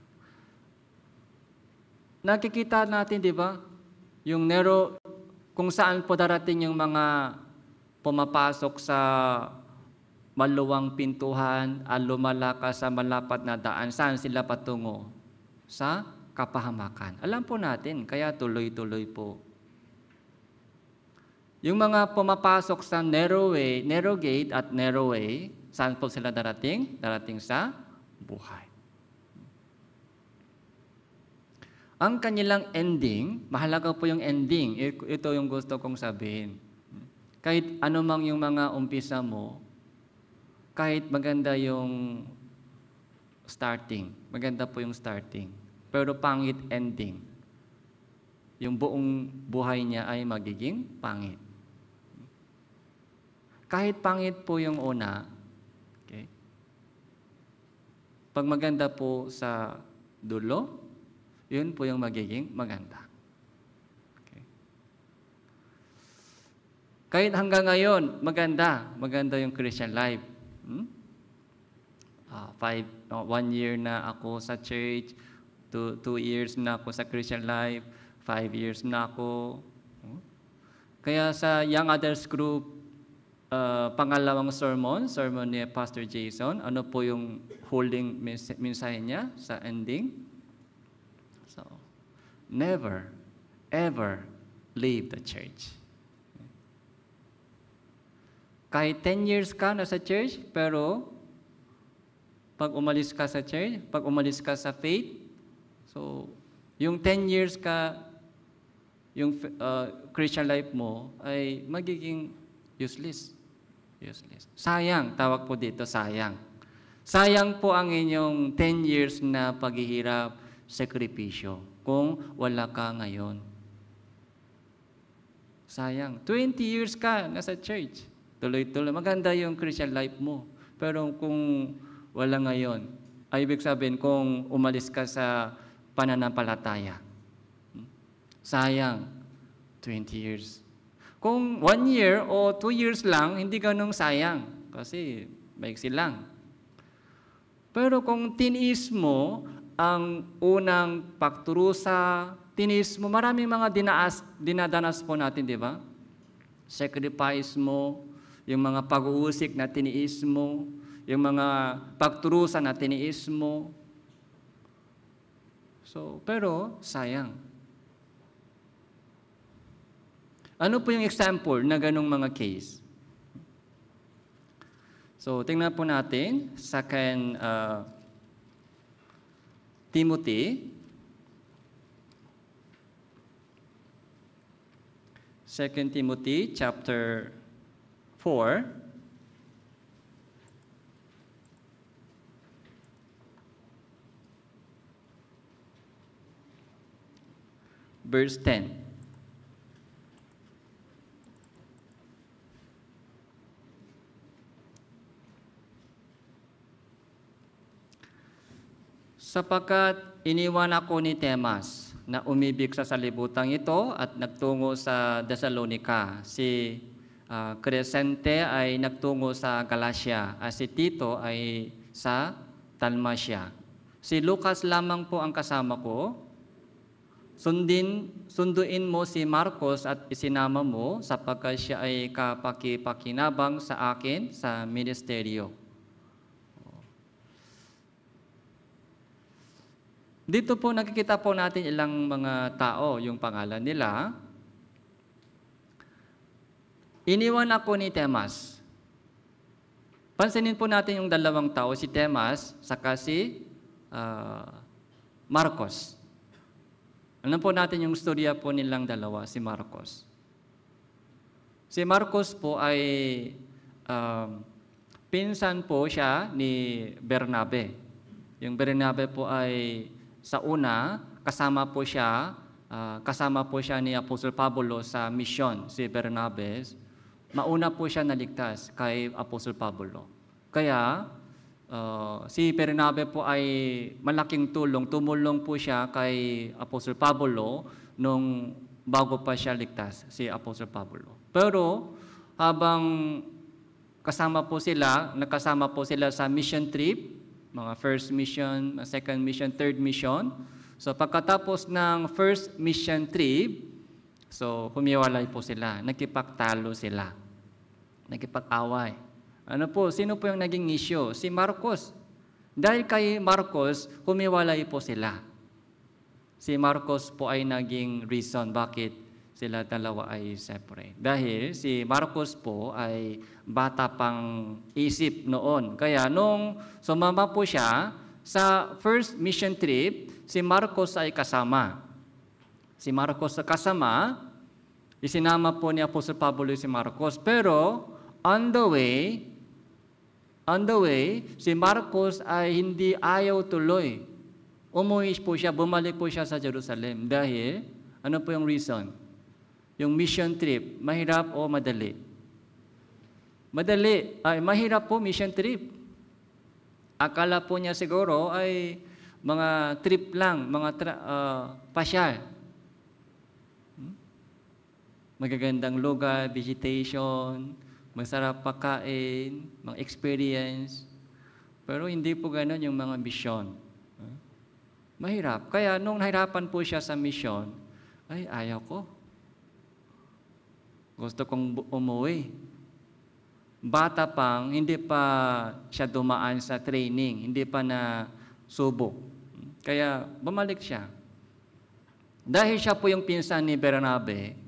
Nakikita natin, di ba? Yung kung saan po darating yung mga pumapasok sa maluwang pintuhan, lumalakas sa malapat na daan. Saan sila patungo? Sa kapahamakan. Alam po natin, kaya tuloy-tuloy po. Yung mga pumapasok sa narrow gate at narrow way, saan po sila darating? Darating sa buhay. Ang kanilang ending, mahalaga po yung ending. Ito yung gusto kong sabihin. Kahit anumang yung mga umpisa mo, kahit maganda yung starting, maganda po yung starting, pero pangit ending, yung buong buhay niya ay magiging pangit. Kahit pangit po yung una, okay, pag maganda po sa dulo, yun po yung magiging maganda. Okay. Kahit hanggang ngayon, maganda yung Christian life. 1 year na ako sa church, 2 years na ako sa Christian life, 5 years na ako. Kaya sa Young Adults Group, pangalawang sermon ni Pastor Jason, ano po yung holding mensahe niya sa ending? So, never, ever leave the church. Kahit 10 years ka na sa church, pero pag umalis ka sa church, pag umalis ka sa faith, so, yung 10 years ka, yung Christian life mo, ay magiging useless. Sayang, tawag po dito, sayang. Sayang po ang inyong 10 years na paghihirap, sakripisyo, kung wala ka ngayon. Sayang. 20 years ka nasa church. Tuloy-tuloy. Maganda yung Christian life mo. Pero kung wala ngayon, ay ibig sabihin kung umalis ka sa pananampalataya. Sayang. 20 years. Kung 1 year o 2 years lang, hindi ganun sayang. Kasi maiksi lang. Pero kung tiniis mo ang unang pagturusa, tiniis mo, maraming mga dinadanas po natin, di ba? Sacrifice mo, yung mga pag-uusik na tiniis mo, yung mga pagturusa na tiniis mo. So, pero sayang. Ano po yung example na ganong mga case? So, tingnan po natin, 2 Timothy, 2 Timothy chapter 4, verse 10. Sapagkat iniwan ako ni Demas na umibig sa salibutang ito at nagtungo sa Thessalonica. Si Crescente ay nagtungo sa Galacia at si Tito ay sa Dalmatia. Si Lucas lamang po ang kasama ko. Sunduin mo si Marcos at isinama mo sapagkat siya ay kapakipakinabang sa akin sa ministeryo. Dito po nakikita po natin ilang mga tao, yung pangalan nila. Iniwan ako ni Demas. Pansinin po natin yung dalawang tao, si Demas saka si Marcos. Alam po natin yung storya po nilang dalawa, si Marcos. Si Marcos po ay pinsan po siya ni Bernabe. Yung Bernabe po ay sa una, kasama po siya ni Apostol Pablo sa misyon, si Bernabe. Mauna po siya naligtas kay Apostol Pablo. Kaya, si Bernabe po ay malaking tulong. Tumulong po siya kay Apostol Pablo nung bago pa siya ligtas, si Apostol Pablo. Pero habang nakasama po sila sa mission trip, mga first mission, second mission, third mission. So pagkatapos ng first mission trip, so humiwalay po sila, nagkipagtalo sila, nagkipag-away. Sino po yung naging issue? Si Marcos. Dahil kay Marcos, humiwalay po sila. Si Marcos po ay naging reason bakit sila dalawa ay separate. Dahil si Marcos po ay bata pang isip noon. Kaya nung sumama po siya sa first mission trip, si Marcos ay kasama. Si Marcos sa kasama, isinama po ni Apostol Pablo si Marcos. Pero on the way, si Marcos ay hindi ayaw tuloy. Umuwi po siya, bumalik po siya sa Jerusalem. Dahil, ano po yung reason? Yung mission trip, mahirap o madali? Mahirap po mission trip. Akala po niya siguro ay mga trip lang, mga pasyal. Magagandang lugar, vegetation, masarap pagkain, mga experience. Pero hindi po gano'n yung mga mission. Mahirap. Kaya nung nahirapan po siya sa mission, ay ayaw ko. Gusto kong umuwi. Bata pang, hindi pa siya dumaan sa training, hindi pa na subok. Kaya bumalik siya. Dahil siya po yung pinsan ni Bernabe,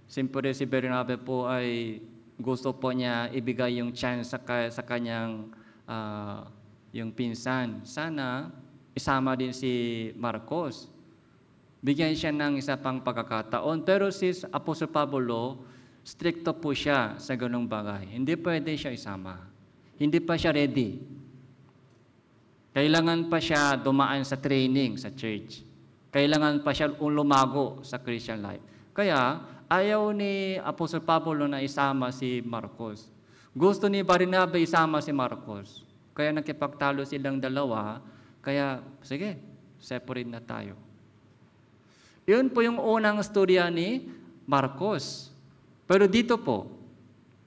siyempre si Bernabe po ay gusto po niya ibigay yung chance sa kanyang yung pinsan. Sana isama din si Marcos. Bigyan siya ng isa pang pagkakataon. Pero si Apostol Pablo, stricto po siya sa ganung bagay. Hindi pwede siya isama. Hindi pa siya ready. Kailangan pa siya dumaan sa training sa church. Kailangan pa siya lumago sa Christian life. Kaya, ayaw ni Apostol Pablo na isama si Marcos. Gusto ni Barnabe isama si Marcos. Kaya nakipagtalo silang dalawa. Kaya, sige, separate na tayo. Yun po yung unang storya ni Marcos. Pero dito po,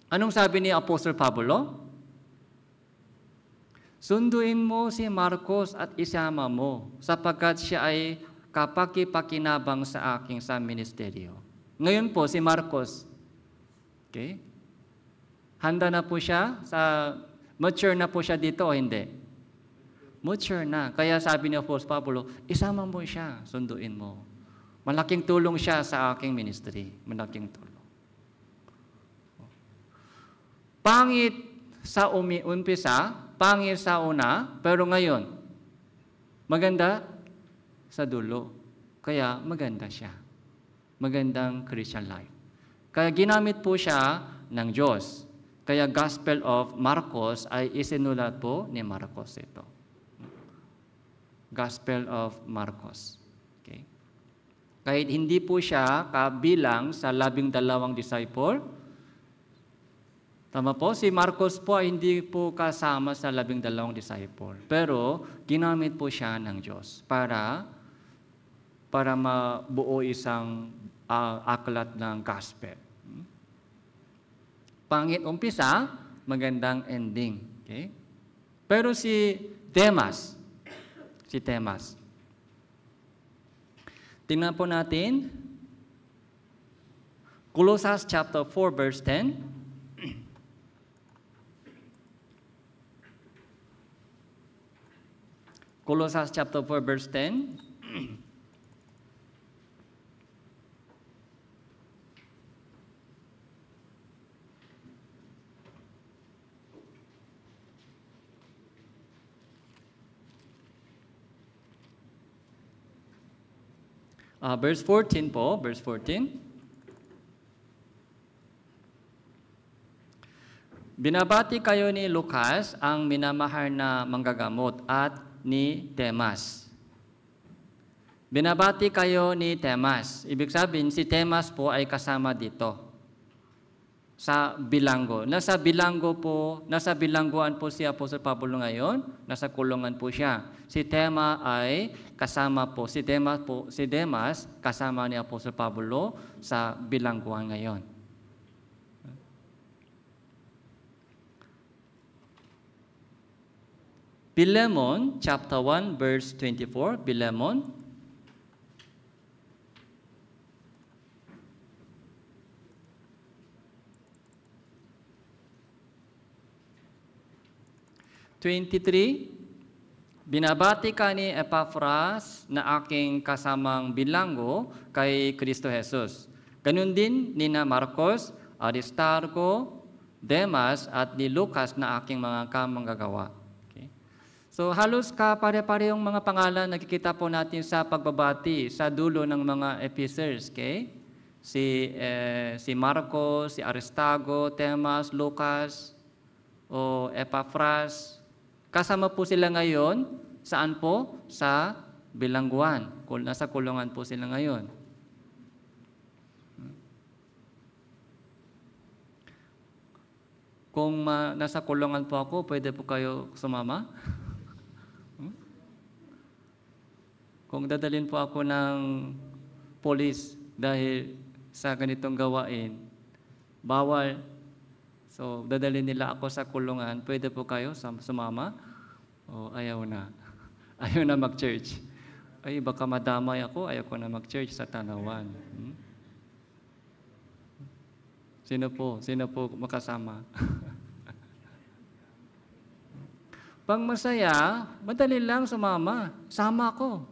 anong sabi ni Apostol Pablo? Sunduin mo si Marcos at isama mo, sapagkat siya ay kapakipakinabang sa aking sa ministeryo. Ngayon po, si Marcos, okay? Handa na po siya, mature na po siya dito o hindi? Mature na. Kaya sabi ni Apostol Pablo, isama mo siya, sunduin mo. Malaking tulong siya sa aking ministry. Malaking tulong. Pangit sa umpisa, pangit sa una, pero ngayon, maganda sa dulo. Kaya maganda siya. Magandang Christian life. Kaya ginamit po siya ng Diyos. Kaya Gospel of Marcos ay isinulat po ni Marcos ito. Gospel of Marcos. Okay. Kahit hindi po siya kabilang sa 12 disciple, tama po, si Marcos po ay hindi po kasama sa 12 disciple. Pero ginamit po siya ng Diyos para mabuo isang aklat ng gospel. Pangit umpisa, magandang ending. Okay? Pero si Demas, tingnan po natin, Colossians chapter 4 verse 10. Colossians chapter 4 verse 10. Verse 14 po, verse 14. Binabati kayo ni Lucas, ang minamahal na manggagamot, at ni Demas. Binabati kayo ni Demas. Ibig sabihin, si Demas po ay kasama dito. sa bilanggo. Nasa bilangguan po si Apostol Pablo ngayon, nasa kulungan po siya. Si Tema ay kasama po, si Demas kasama ni Apostol Pablo sa bilangguan ngayon. Philemon, chapter 1, verse 24, Philemon. Binabati ka ni Epaphras na aking kasamang bilanggo kay Kristo Jesus. Ganun din ni na Marcos, Aristarco, Demas at ni Lucas na aking mga kamanggagawa. Okay. So halos pare-parehong mga pangalan nakikita po natin sa pagbabati sa dulo ng mga epistles. Okay? Si Marcos, si Aristarco, Demas, Lucas, o Epaphras. Kasama po sila ngayon, saan po? Sa bilangguan. Nasa kulungan po sila ngayon. Kung nasa kulungan po ako, pwede po kayo sumama? Kung dadalhin po ako ng polis dahil sa ganitong gawain, bawal. So, dadalhin nila ako sa kulungan. Pwede po kayo sumama? O ayaw na. Ayaw na mag-church. Ay, baka madamay ako. Ayaw ko na mag-church sa Tanawan. Sino po makasama? Pang masaya, madali lang sumama. Sama ako.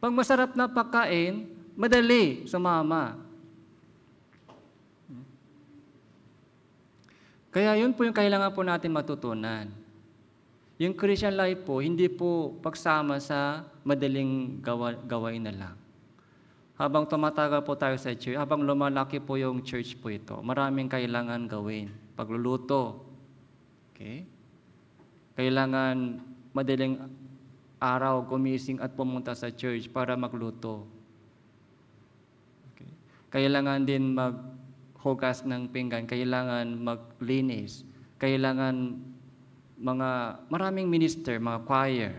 Pang masarap na pagkain, madali sumama. Kaya yun po yung kailangan po natin matutunan. Yung Christian life po, hindi po pagsama sa madaling gawain na lang. Habang tumatagal po tayo sa church, habang lumalaki po yung church po ito, maraming kailangan gawin. Pagluluto. Okay? Kailangan madaling araw gumising at pumunta sa church para magluto. Okay? Kailangan din maghugas ng pinggan, kailangan maglinis, kailangan maraming minister, mga choir,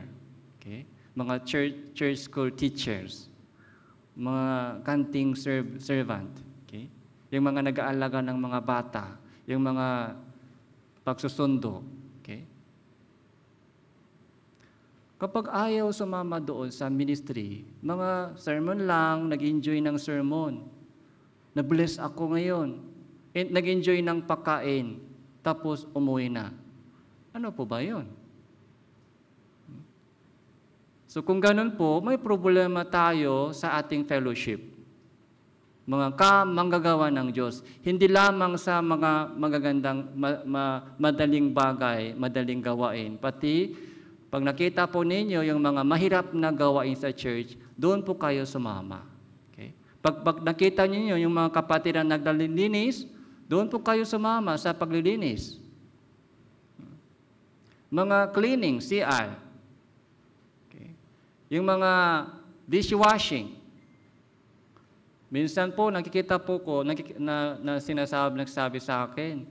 okay? Mga church school teachers, mga canting servant, okay? Yung mga nag-aalaga ng mga bata, yung mga pagsusundo, okay? Kapag ayaw sumama doon sa ministry, mga sermon lang, nag-enjoy ng sermon. Na-bless ako ngayon. Nag-enjoy ng pagkain. Tapos umuwi na. Ano po ba yun? So kung ganun po, may problema tayo sa ating fellowship. Mga kamanggagawa ng Diyos. Hindi lamang sa mga magagandang, madaling bagay, madaling gawain. Pati, pag nakita po ninyo yung mga mahirap na gawain sa church, doon po kayo sumama. Pag nakita niyo yung mga kapatid na naglilinis, doon po kayo sumama sa paglilinis. Mga cleaning, CR. Okay. Yung mga dishwashing. Minsan po, nakikita po ko, nagsabi sa akin,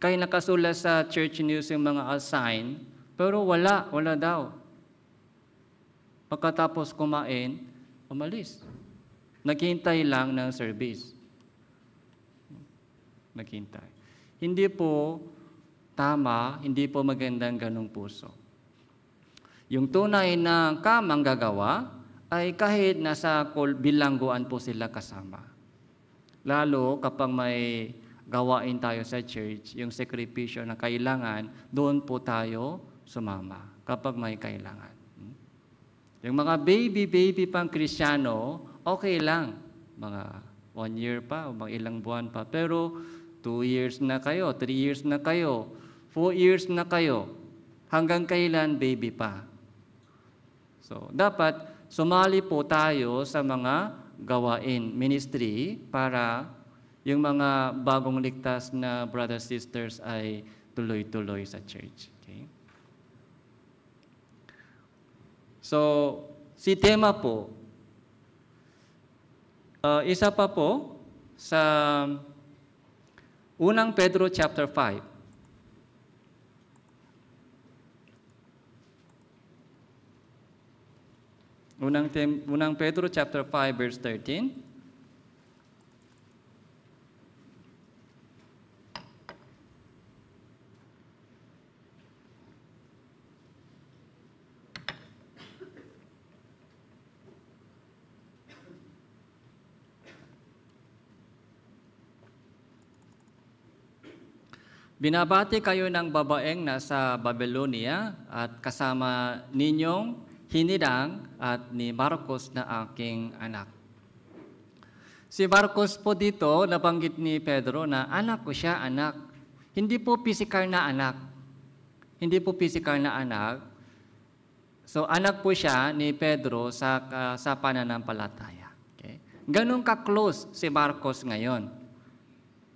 kaya nakasulat sa church news yung mga assign, pero wala daw. Pagkatapos kumain, umalis. Naghintay lang ng service. Naghintay. Hindi po tama, hindi po magandang ganong puso. Yung tunay na kamanggagawa ay kahit nasa bilangguan po sila kasama. Lalo kapag may gawain tayo sa church, yung sakripisyo na kailangan, doon po tayo sumama kapag may kailangan. Yung mga baby pang Kristiyano, okay lang, mga 1 year pa o mga ilang buwan pa. Pero 2 years na kayo, 3 years na kayo, 4 years na kayo, hanggang kailan baby pa. So, dapat sumali po tayo sa mga gawain, ministry, para yung mga bagong ligtas na brothers, sisters ay tuloy-tuloy sa church. Okay? So, si Tema po, isa pa po, sa unang Pedro chapter 5. Unang Pedro chapter 5 verse 13. Binabati kayo ng babaeng nasa Babylonia at kasama ninyong Hinirang at ni Marcos na aking anak. Si Marcos po dito, nabanggit ni Pedro na anak ko siya, anak. Hindi po physical na anak. Hindi po physical na anak. So anak po siya ni Pedro sa pananampalataya. Okay? Ganun ka-close si Marcos ngayon.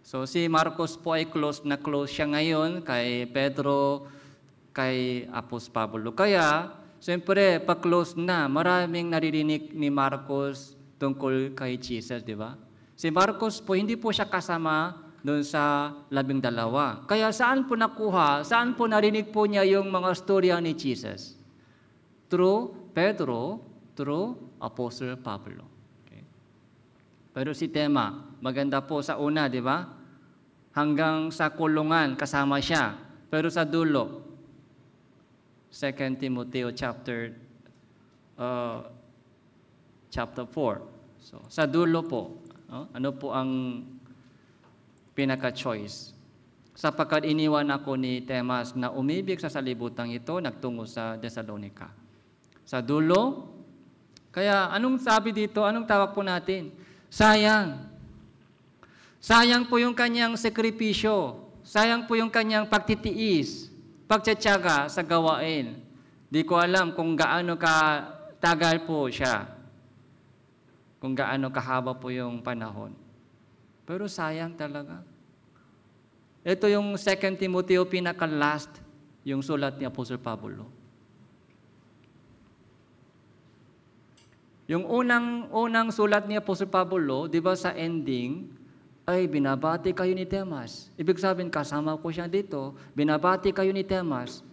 So si Marcos po ay close na close siya ngayon kay Pedro, kay Apostol Pablo. Kaya, siyempre, pa-close na, maraming naririnig ni Marcos tungkol kay Jesus, di ba? Si Marcos po, hindi po siya kasama doon sa 12. Kaya saan po nakuha, saan po narinig po niya yung mga storya ni Jesus? Through Pedro, through Apostle Pablo. Okay. Pero si Tema, maganda po sa una, di ba? Hanggang sa kulungan, kasama siya. Pero sa dulo, 2 Timoteo chapter 4. So, sa dulo po, ano po ang pinaka-choice? Sapagkat iniwan ako ni Demas na umibig sa salibutang ito, nagtungo sa Thessalonica. Sa dulo, kaya anong sabi dito, anong tawag po natin? Sayang. Sayang po yung kanyang sakripisyo. Sayang po yung kanyang pagtitiis, pagtsatsaga sa gawain. Di ko alam kung gaano katagal po siya. Kung gaano kahaba po yung panahon. Pero sayang talaga. Ito yung 2 Timoteo, pinaka-last, yung sulat ni Apostol Pablo. Yung unang sulat ni Apostol Pablo, di ba sa ending, ay binabati kayo ni Demas. Ibig sabihin, kasama ko siya dito, binabati kayo ni Demas.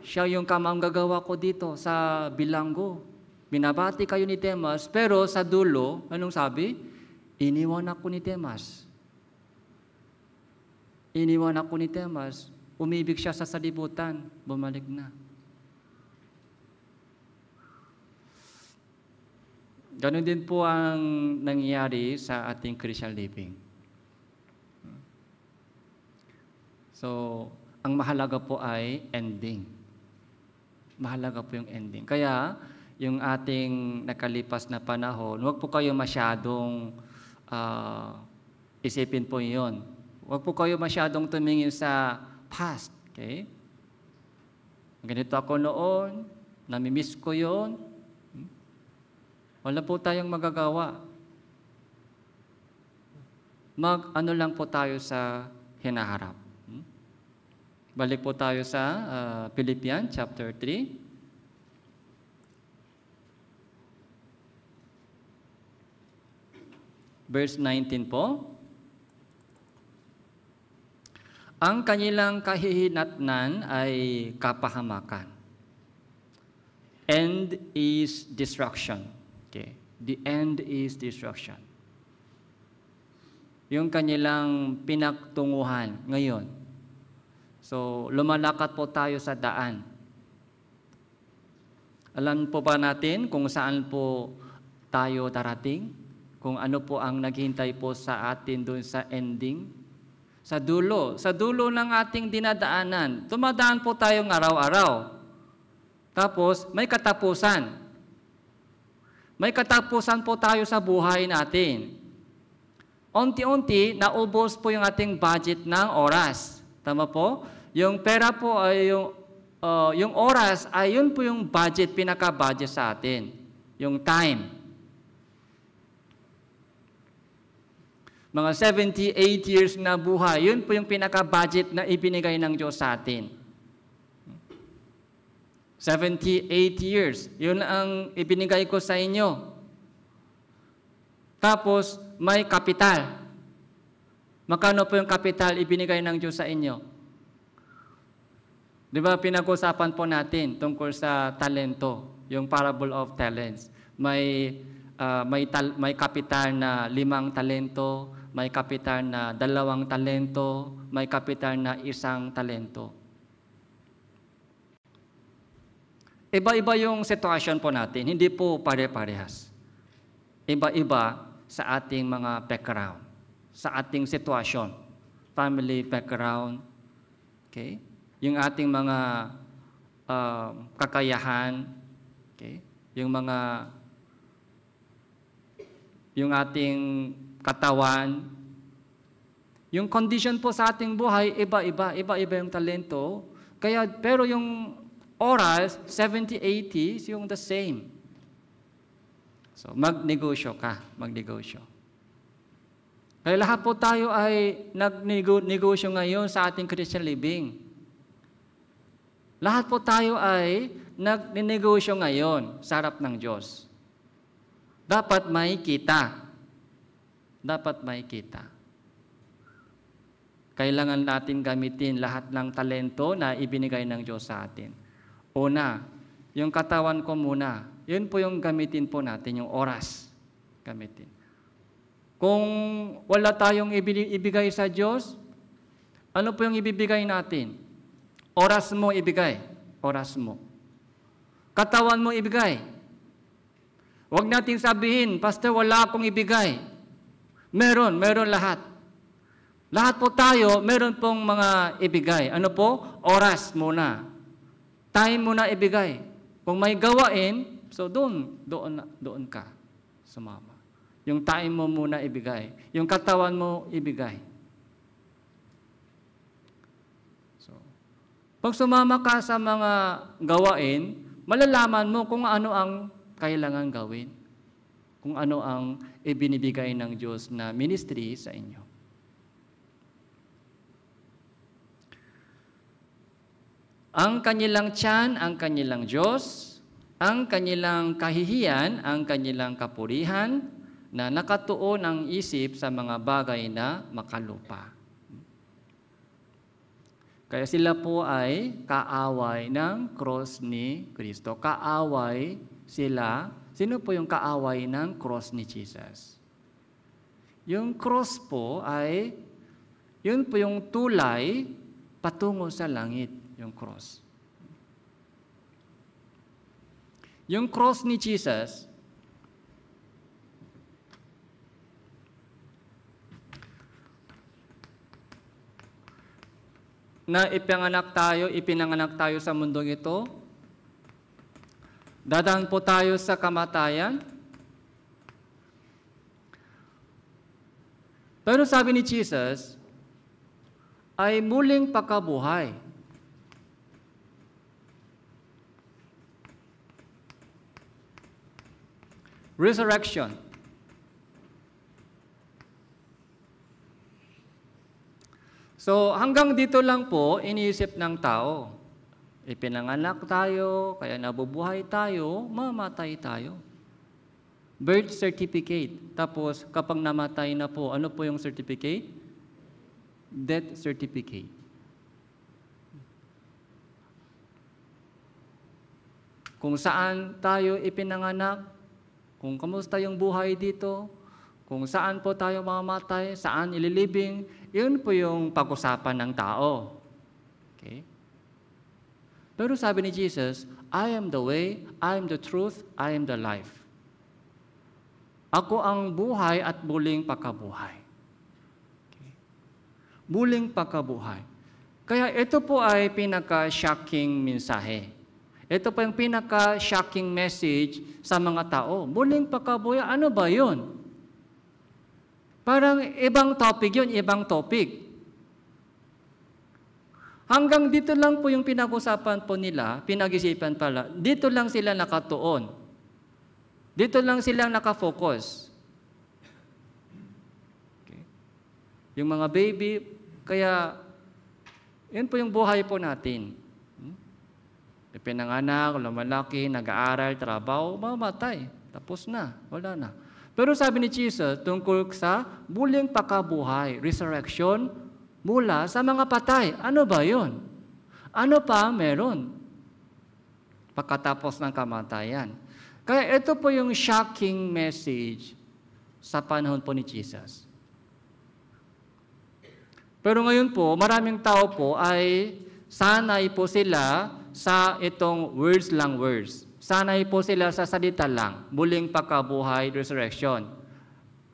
Siya yung kamanggagawa ko dito sa bilanggo. Binabati kayo ni Demas, pero sa dulo, anong sabi? Iniwan ako ni Demas. Iniwan ako ni Demas. Umibig siya sa salibutan, bumalik na. Ganon din po ang nangyayari sa ating Christian living. So, ang mahalaga po ay ending. Mahalaga po yung ending. Kaya, yung ating nakalipas na panahon, huwag po kayo masyadong isipin po yun. Huwag po kayo masyadong tumingin sa past. Okay? Ganito ako noon, namimiss ko yun. Wala po tayong magagawa. Mag-ano lang po tayo sa hinaharap. Balik po tayo sa Philippians chapter 3. Verse 19 po. Ang kanilang kahihinatnan ay kapahamakan. End is destruction. Okay. The end is destruction. Yung kanilang pinagtunguhan ngayon. So, lumalakad po tayo sa daan. Alam po ba natin kung saan po tayo darating? Kung ano po ang naghihintay po sa atin doon sa ending? Sa dulo ng ating dinadaanan. Tumadaan po tayong araw-araw. Tapos, may katapusan. May katapusan po tayo sa buhay natin. Unti-unti, naubos po yung ating budget ng oras. Tama po? Yung pera po ay yung oras ay yun po yung budget, pinaka-budget sa atin. Yung time. Mga 78 years na buhay, yun po yung pinaka-budget na ibinigay ng Diyos sa atin. 78 years. Yun ang ibinigay ko sa inyo. Tapos, may kapital. Magkano po yung kapital ibinigay ng Diyos sa inyo? Di ba, pinag-usapan po natin tungkol sa talento, yung parable of talents. May kapital na 5 talento, may kapital na 2 talento, may kapital na 1 talento. Iba-iba yung sitwasyon po natin, hindi po pare-parehas. Iba-iba sa ating mga background, sa ating sitwasyon, family background, okay? Yung ating mga kakayahan, okay? Yung ating katawan, yung condition po sa ating buhay, iba-iba yung talento. Pero yung oras, 70-80, yung the same. So, magnegosyo ka, magnegosyo. Kaya lahat po tayo ay nagnegosyo ngayon sa ating Christian living. Lahat po tayo ay nagnegosyo ngayon sa harap ng Diyos. Dapat may kita. Dapat may kita. Kailangan natin gamitin lahat ng talento na ibinigay ng Diyos sa atin. Una, yung katawan ko muna. Yun po yung gamitin po natin, yung oras. Gamitin. Kung wala tayong ibigay sa Diyos, ano po yung ibibigay natin? Oras mo ibigay. Oras mo. Katawan mo ibigay. Huwag natin sabihin, Pastor, wala akong ibigay. Meron lahat. Lahat po tayo, meron pong mga ibigay. Ano po? Oras muna. Time muna ibigay. Kung may gawain, so doon ka sumama. Yung time mo muna ibigay. Yung katawan mo ibigay. So, pag sumama ka sa mga gawain, malalaman mo kung ano ang kailangan gawin. Kung ano ang ibinibigay ng Diyos na ministry sa inyo. Ang kanilang tiyan, ang kanilang Diyos, ang kanilang kahihiyan, ang kanilang kapurihan, na nakatuon ang isip sa mga bagay na makalupa. Kaya sila po ay kaaway ng cross ni Kristo. Kaaway sila. Sino po yung kaaway ng cross ni Jesus? Yung cross po ay, yun po yung tulay patungo sa langit. Yung cross. Yung cross ni Jesus, na ipinanganak tayo sa mundong ito, dadaan po tayo sa kamatayan. Pero sabi ni Jesus, ay muling pagkabuhay. Resurrection. So hanggang dito lang po iniisip ng tao. Ipinanganak tayo, kaya nabubuhay tayo, mamatay tayo. Birth certificate. Tapos kapag namatay na po, ano po yung certificate? Death certificate. Kung saan tayo ipinanganak, kung kamusta yung buhay dito, kung saan po tayo mamamatay, saan ililibing, yun po yung pag-usapan ng tao. Okay? Pero sabi ni Jesus, I am the way, I am the truth, I am the life. Ako ang buhay at muling pagkabuhay. Okay? Muling pagkabuhay. Kaya ito po ay pinaka-shocking mensahe. Ito po yung pinaka-shocking message sa mga tao. Muling pagkabuhay, ano ba yun? Parang ibang topic yun, ibang topic. Hanggang dito lang po yung pinag-usapan po nila, pinag-isipan pala. Dito lang sila nakatuon. Dito lang sila nakafocus. Okay. Yung mga baby, kaya yun po yung buhay po natin. Pinanganak, lumalaki, nag-aaral, trabaho, mamatay. Tapos na, wala na. Pero sabi ni Jesus tungkol sa muling pagkabuhay, resurrection mula sa mga patay. Ano ba yun? Ano pa meron pagkatapos ng kamatayan? Kaya ito po yung shocking message sa panahon po ni Jesus. Pero ngayon po, maraming tao po ay sanay po sila sa itong words. Sanay po sila sa salita lang, muling pagkabuhay, resurrection.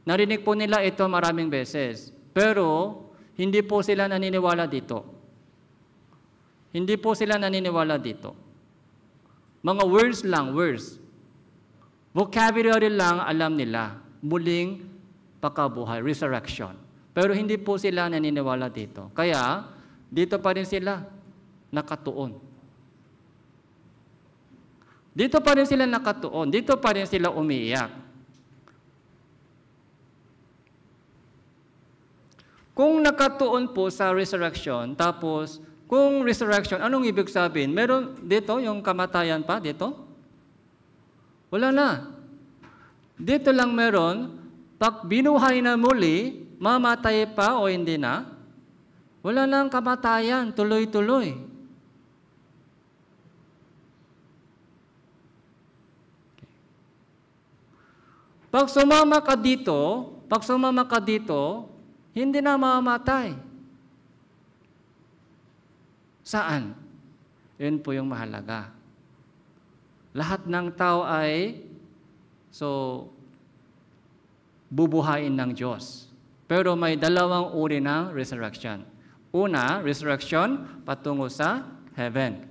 Narinig po nila ito maraming beses, pero hindi po sila naniniwala dito. Hindi po sila naniniwala dito. Mga words lang, words. Vocabulary lang alam nila, muling pagkabuhay, resurrection. Pero hindi po sila naniniwala dito. Kaya, dito pa rin sila nakatuon. Dito pa rin sila nakatuon. Dito pa rin sila umiiyak. Kung nakatuon po sa resurrection, tapos kung resurrection, anong ibig sabihin? Meron dito yung kamatayan pa dito? Wala na. Dito lang meron, pag binuhay na muli, mamatay pa o hindi na? Wala nang kamatayan, tuloy-tuloy. Pag sumama ka dito, hindi na mamamatay. Saan? Yun po yung mahalaga. Lahat ng tao ay bubuhayin ng Diyos. Pero may dalawang uri ng resurrection. Una, resurrection patungo sa heaven.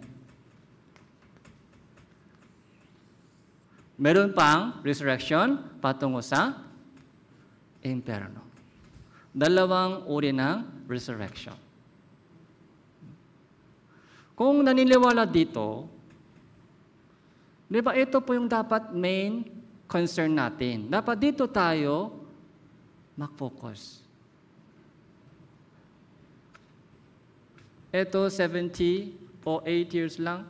Meron pang resurrection patungo sa impyerno. Dalawang uri ng resurrection. Kung naniniwala dito, di ba ito po yung dapat main concern natin. Dapat dito tayo mag-focus. Ito 70 o 8 years lang.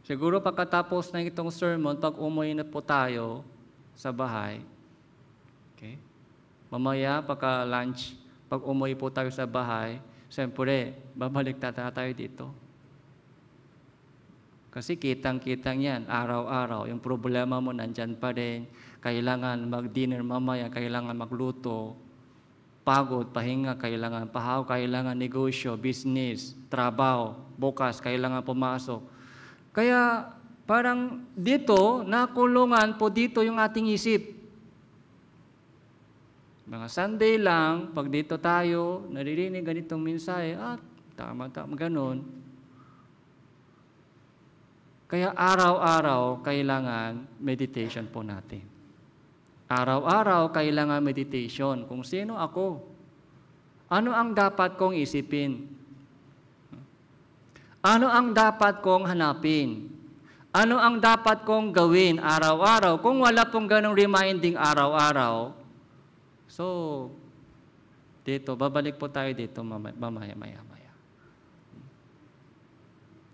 Siguro pagkatapos ng itong sermon, pag umuwi na po tayo sa bahay, okay? Mamaya pagka-lunch, pag umuwi po tayo sa bahay, siyempre, babalik tayo dito. Kasi kitang-kitang yan, araw-araw. Yung problema mo nandyan pa rin. Kailangan mag-dinner mamaya, kailangan magluto. Pagod, pahinga, kailangan pahaw, kailangan negosyo, business, trabaho. Bukas, kailangan pumasok. Kaya parang dito, nakulungan po dito yung ating isip. Mga Sunday lang, pag dito tayo, naririnig ganitong mensahe, tama, ganon. Kaya araw-araw, kailangan meditation po natin. Araw-araw, kailangan meditation. Kung sino ako, ano ang dapat kong isipin? Ano ang dapat kong hanapin? Ano ang dapat kong gawin araw-araw? Kung wala pong ganong reminding araw-araw, dito, babalik po tayo dito mamaya-maya.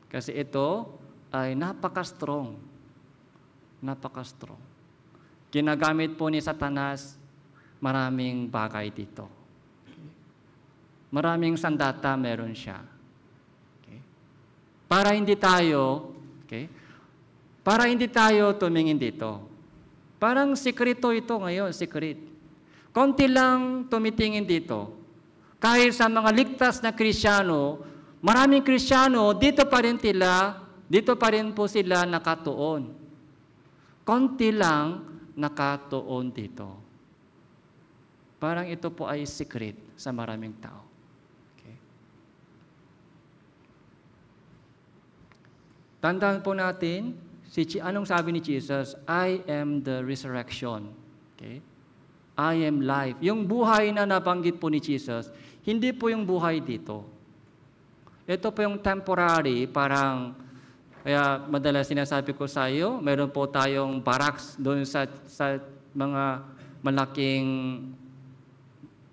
Kasi ito ay napaka-strong. Napaka-strong. Ginagamit po ni Satanas maraming bagay dito. Maraming sandata meron siya. Okay? Para hindi tayo tumingin dito. Parang sikreto ito ngayon, secret. Konti lang tumitingin dito. Kahit sa mga ligtas na Kristiyano, maraming Kristiyano, dito pa rin po sila nakatuon. Konti lang nakatuon dito. Parang ito po ay secret sa maraming tao. Okay. Tandaan po natin, anong sabi ni Jesus? I am the resurrection. Okay? I am life. Yung buhay na nabanggit po ni Jesus, hindi po yung buhay dito. Ito po yung temporary, kaya madalas sinasabi ko sa iyo, meron po tayong barracks doon sa mga malaking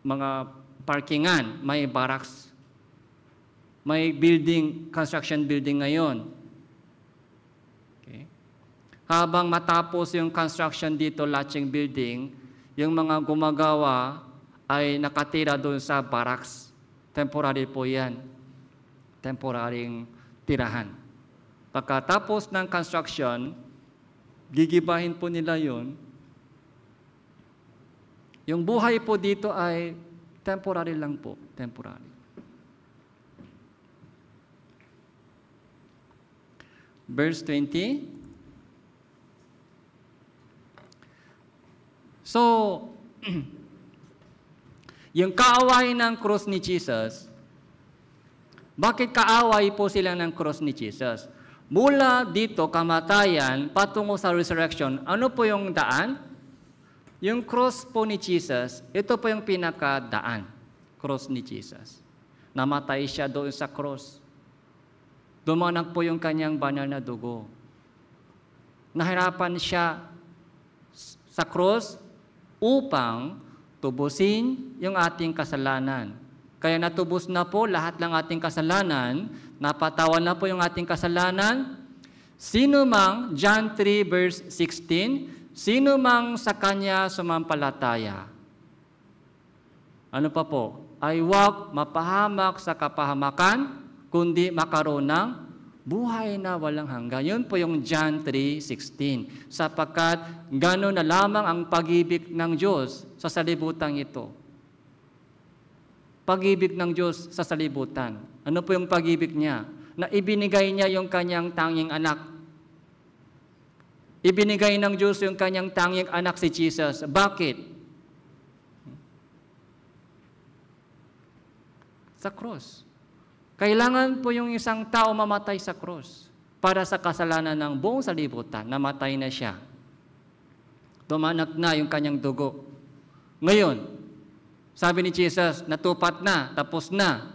mga parkingan, may barracks. May construction building ngayon. Okay? Habang matapos yung construction dito, latching building, yung mga gumagawa ay nakatira doon sa barracks. Temporary po yan. Temporarying tirahan. Pagkatapos ng construction, gigibahin po nila yun. Yung buhay po dito ay temporary lang po. Temporary. Verse 20. So, yung kaaway ng cross ni Jesus, bakit kaaway po sila ng cross ni Jesus? Mula dito, kamatayan, patungo sa resurrection, ano po yung daan? Yung cross po ni Jesus, ito po yung pinakadaan, cross ni Jesus. Namatay siya doon sa cross. Dumanak po yung kanyang banal na dugo. Nahirapan siya sa cross upang tubusin yung ating kasalanan. Kaya natubos na po lahat ng ating kasalanan, napatawan na po yung ating kasalanan. Sino mang, John 3 verse 16, sino mang sa Kanya sumampalataya. Ano pa po? Ay huwag mapahamak sa kapahamakan, kundi makaroon ng buhay na walang hanggan. Yun po yung John 3:16. Sapagkat gano'n na lamang ang pag-ibig ng Diyos sa salibutan ito. Pag-ibig ng Diyos sa salibutan. Ano po yung pag-ibig niya? Na ibinigay niya yung kanyang tanging anak. Ibinigay ng Diyos yung kanyang tanging anak si Jesus. Bakit? Sa cross. Kailangan po yung isang tao mamatay sa cross para sa kasalanan ng buong salibutan. Namatay na siya. Dumanak na yung kanyang dugo. Ngayon, sabi ni Jesus, natupad na, tapos na.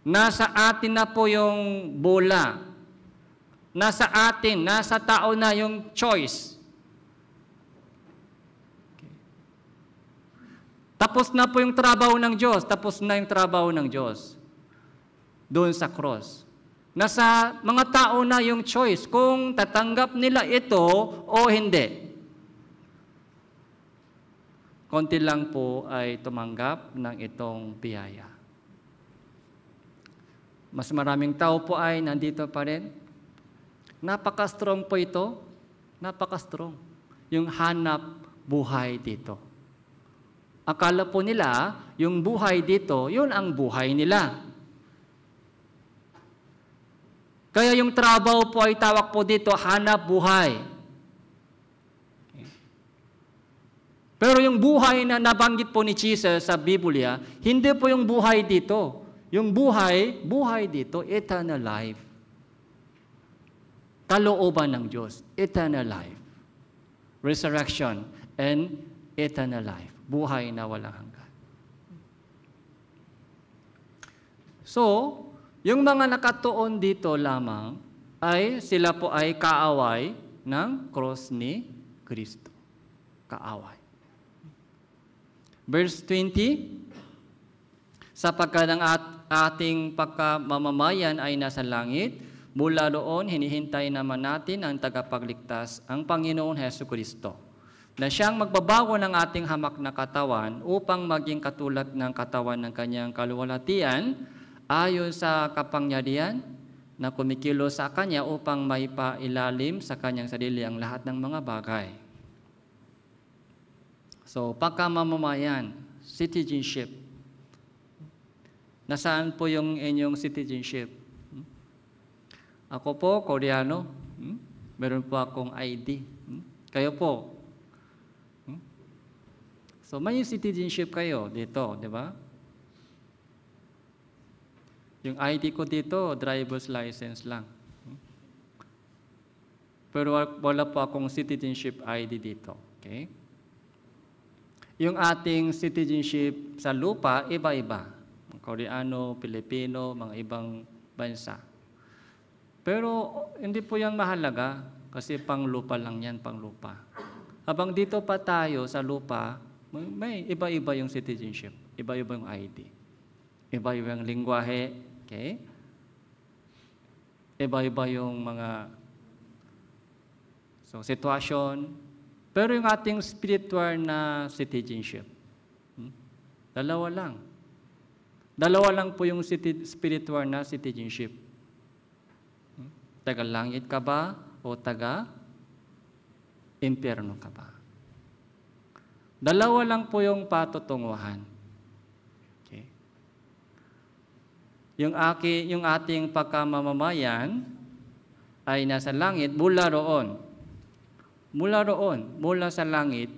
Nasa atin na po yung bola. Nasa atin, nasa tao na yung choice. Okay. Tapos na po yung trabaho ng Diyos. Tapos na yung trabaho ng Diyos. Doon sa cross. Nasa mga tao na yung choice kung tatanggap nila ito o hindi. Konti lang po ay tumanggap ng itong biyaya. Mas maraming tao po ay nandito pa rin. Napaka-strong po ito. Napaka-strong. Yung hanap buhay dito. Akala po nila, yung buhay dito, yun ang buhay nila. Kaya yung trabaho po ay tawag po dito, hanap buhay. Pero yung buhay na nabanggit po ni Jesus sa Biblia, hindi po yung buhay dito. Yung buhay dito, eternal life. Kalooban ng Diyos, eternal life. Resurrection and eternal life. Buhay na walang hanggan. So, yung mga nakatuon dito lamang ay sila po ay kaaway ng cross ni Kristo. Kaaway. Verse 20, sapagkat ang ating pagkamamamayan ay nasa langit, mula roon hinihintay naman natin ang tagapagligtas, ang Panginoon Hesukristo, na siyang magbabago ng ating hamak na katawan upang maging katulad ng katawan ng kanyang kaluwalhatian, ayon sa kapangyarihan na kumikilos sa Kanya upang maipailalim sa Kanyang sarili ang lahat ng mga bagay. So, pagkamamamayan, citizenship. Nasaan po yung inyong citizenship? Ako po, Koreano. Meron po akong ID. Kayo po. So, may citizenship kayo dito, di ba? Yung ID ko dito, driver's license lang. Pero wala po akong citizenship ID dito. Okay? Yung ating citizenship sa lupa, iba-iba. Koreano, Pilipino, mga ibang bansa. Pero hindi po yan mahalaga kasi pang lupa lang yan, pang lupa. Habang dito pa tayo sa lupa, may iba-iba yung citizenship. Iba-iba yung ID. Iba-iba yung lingwahe. Okay? Iba-iba yung mga So, sitwasyon. Pero yung ating spiritual na citizenship, dalawa lang. Dalawa lang po yung spiritual na citizenship. Taga-langit ka ba o taga-impyerno ka ba? Dalawa lang po yung patutunguhan. Okay. Yung ating pagkamamamayan ay nasa langit, mula roon. Mula sa langit,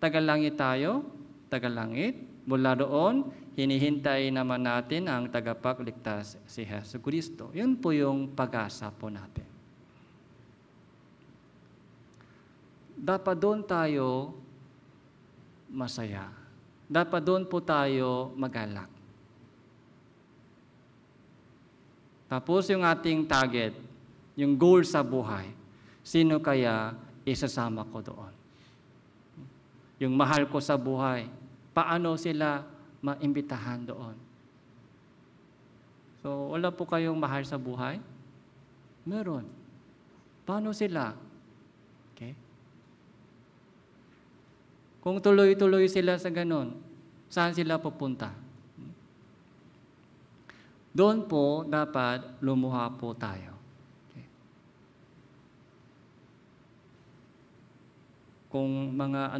taga-langit tayo, taga-langit. Mula roon, hinihintay naman natin ang tagapagligtas si Hesus Kristo. Yun po yung pag-asa po natin. Dapat doon tayo masaya. Dapat doon po tayo magalak. Tapos yung ating target, yung goal sa buhay, sino kaya isasama ko doon? Yung mahal ko sa buhay, paano sila maimbitahan doon? So, wala po kayong mahal sa buhay? Meron. Paano sila? Okay? Kung tuloy-tuloy sila sa ganon, saan sila pupunta? Doon po dapat lumuha po tayo. Okay? Kung mga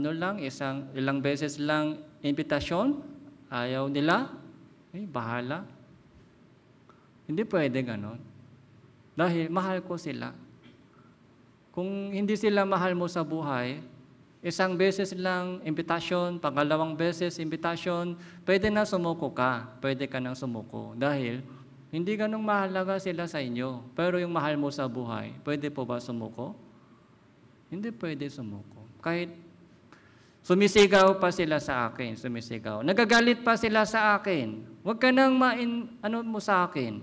ilang beses lang imbitasyon, ayaw nila, bahala. Hindi pwede ganon. Dahil mahal ko sila. Kung hindi sila mahal mo sa buhay, isang beses lang imbitasyon, pangalawang beses imbitasyon, pwede na sumuko ka. Pwede ka nang sumuko. Dahil hindi ganong mahalaga sila sa inyo. Pero yung mahal mo sa buhay, pwede po ba sumuko? Hindi pwede sumuko. Kahit sumisigaw pa sila sa akin, sumisigaw. Nagagalit pa sila sa akin. Huwag ka nang mo sa akin.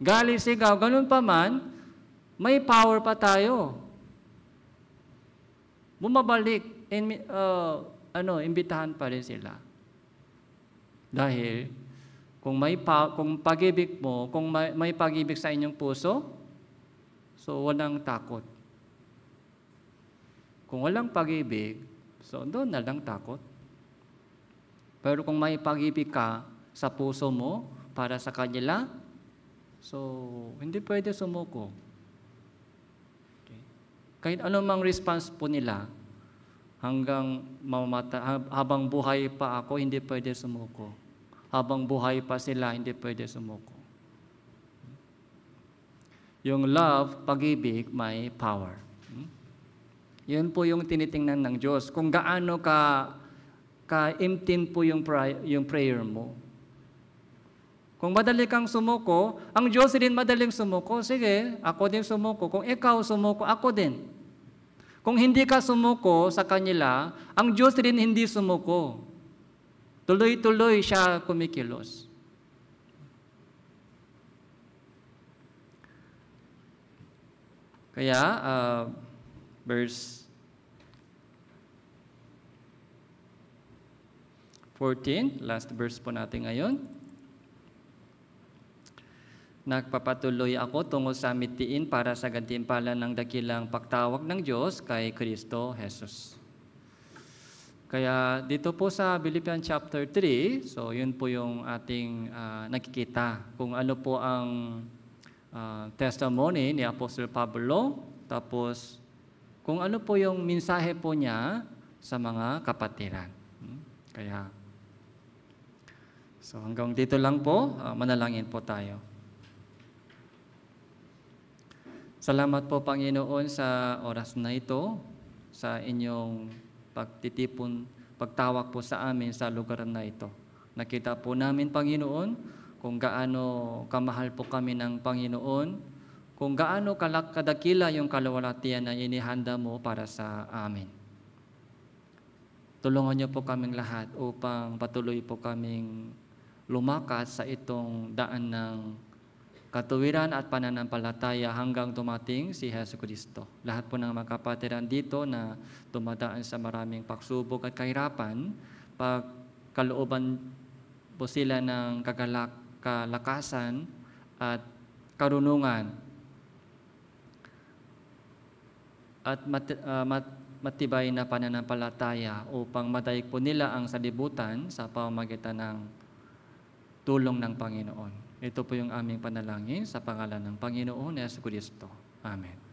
Galit, sigaw, ganun pa man, may power pa tayo. Bumabalik, imbitahan pa rin sila. Dahil, kung pag-ibig mo, kung may pag-ibig sa inyong puso, so walang takot. Kung walang pag-ibig, so doon na lang takot. Pero kung may pag-ibig ka sa puso mo para sa kanila, so hindi pwede sumuko. Okay. Kahit anumang response po nila, habang buhay pa ako, hindi pwede sumuko. Habang buhay pa sila, hindi pwede sumuko. Yung love, pag-ibig, may power. Yun po yung tinitingnan ng Diyos. Kung gaano ka-imtim po yung prayer mo. Kung madali kang sumuko, ang Diyos din madaling sumuko. Sige, ako din sumuko. Kung ikaw sumuko, ako din. Kung hindi ka sumuko sa kanila, ang Diyos din hindi sumuko. Tuloy-tuloy siya kumikilos. Kaya, verse 14, last verse po natin ngayon. Nagpapatuloy ako tungo sa mitiin para sa gantimpala ng dakilang pagtawag ng Diyos kay Kristo Jesus. Kaya dito po sa Philippians chapter 3, so yun po yung ating nakikita kung ano po ang testimony ni Apostle Pablo, tapos kung ano po yung mensahe po niya sa mga kapatiran. Kaya, so hanggang dito lang po, manalangin po tayo. Salamat po, Panginoon, sa oras na ito, sa inyong pagtawag po sa amin sa lugar na ito. Nakita po namin, Panginoon, kung gaano kamahal po kami ng Panginoon, kung gaano kadakila yung kalwalhatian na inihanda mo para sa amin. Tulungan niyo po kaming lahat upang patuloy po kaming lumakas sa itong daan ng katuwiran at pananampalataya hanggang dumating si Hesus Kristo. Lahat po ng mga kapatiran dito na dumadaan sa maraming pagsubok at kahirapan, pagkalooban po sila ng kalakasan at karunungan at matibay na pananampalataya upang madaig po nila ang salibutan sa pamamagitan ng tulong ng Panginoon. Ito po yung aming panalangin sa pangalan ng Panginoon Jesu Kristo. Amen.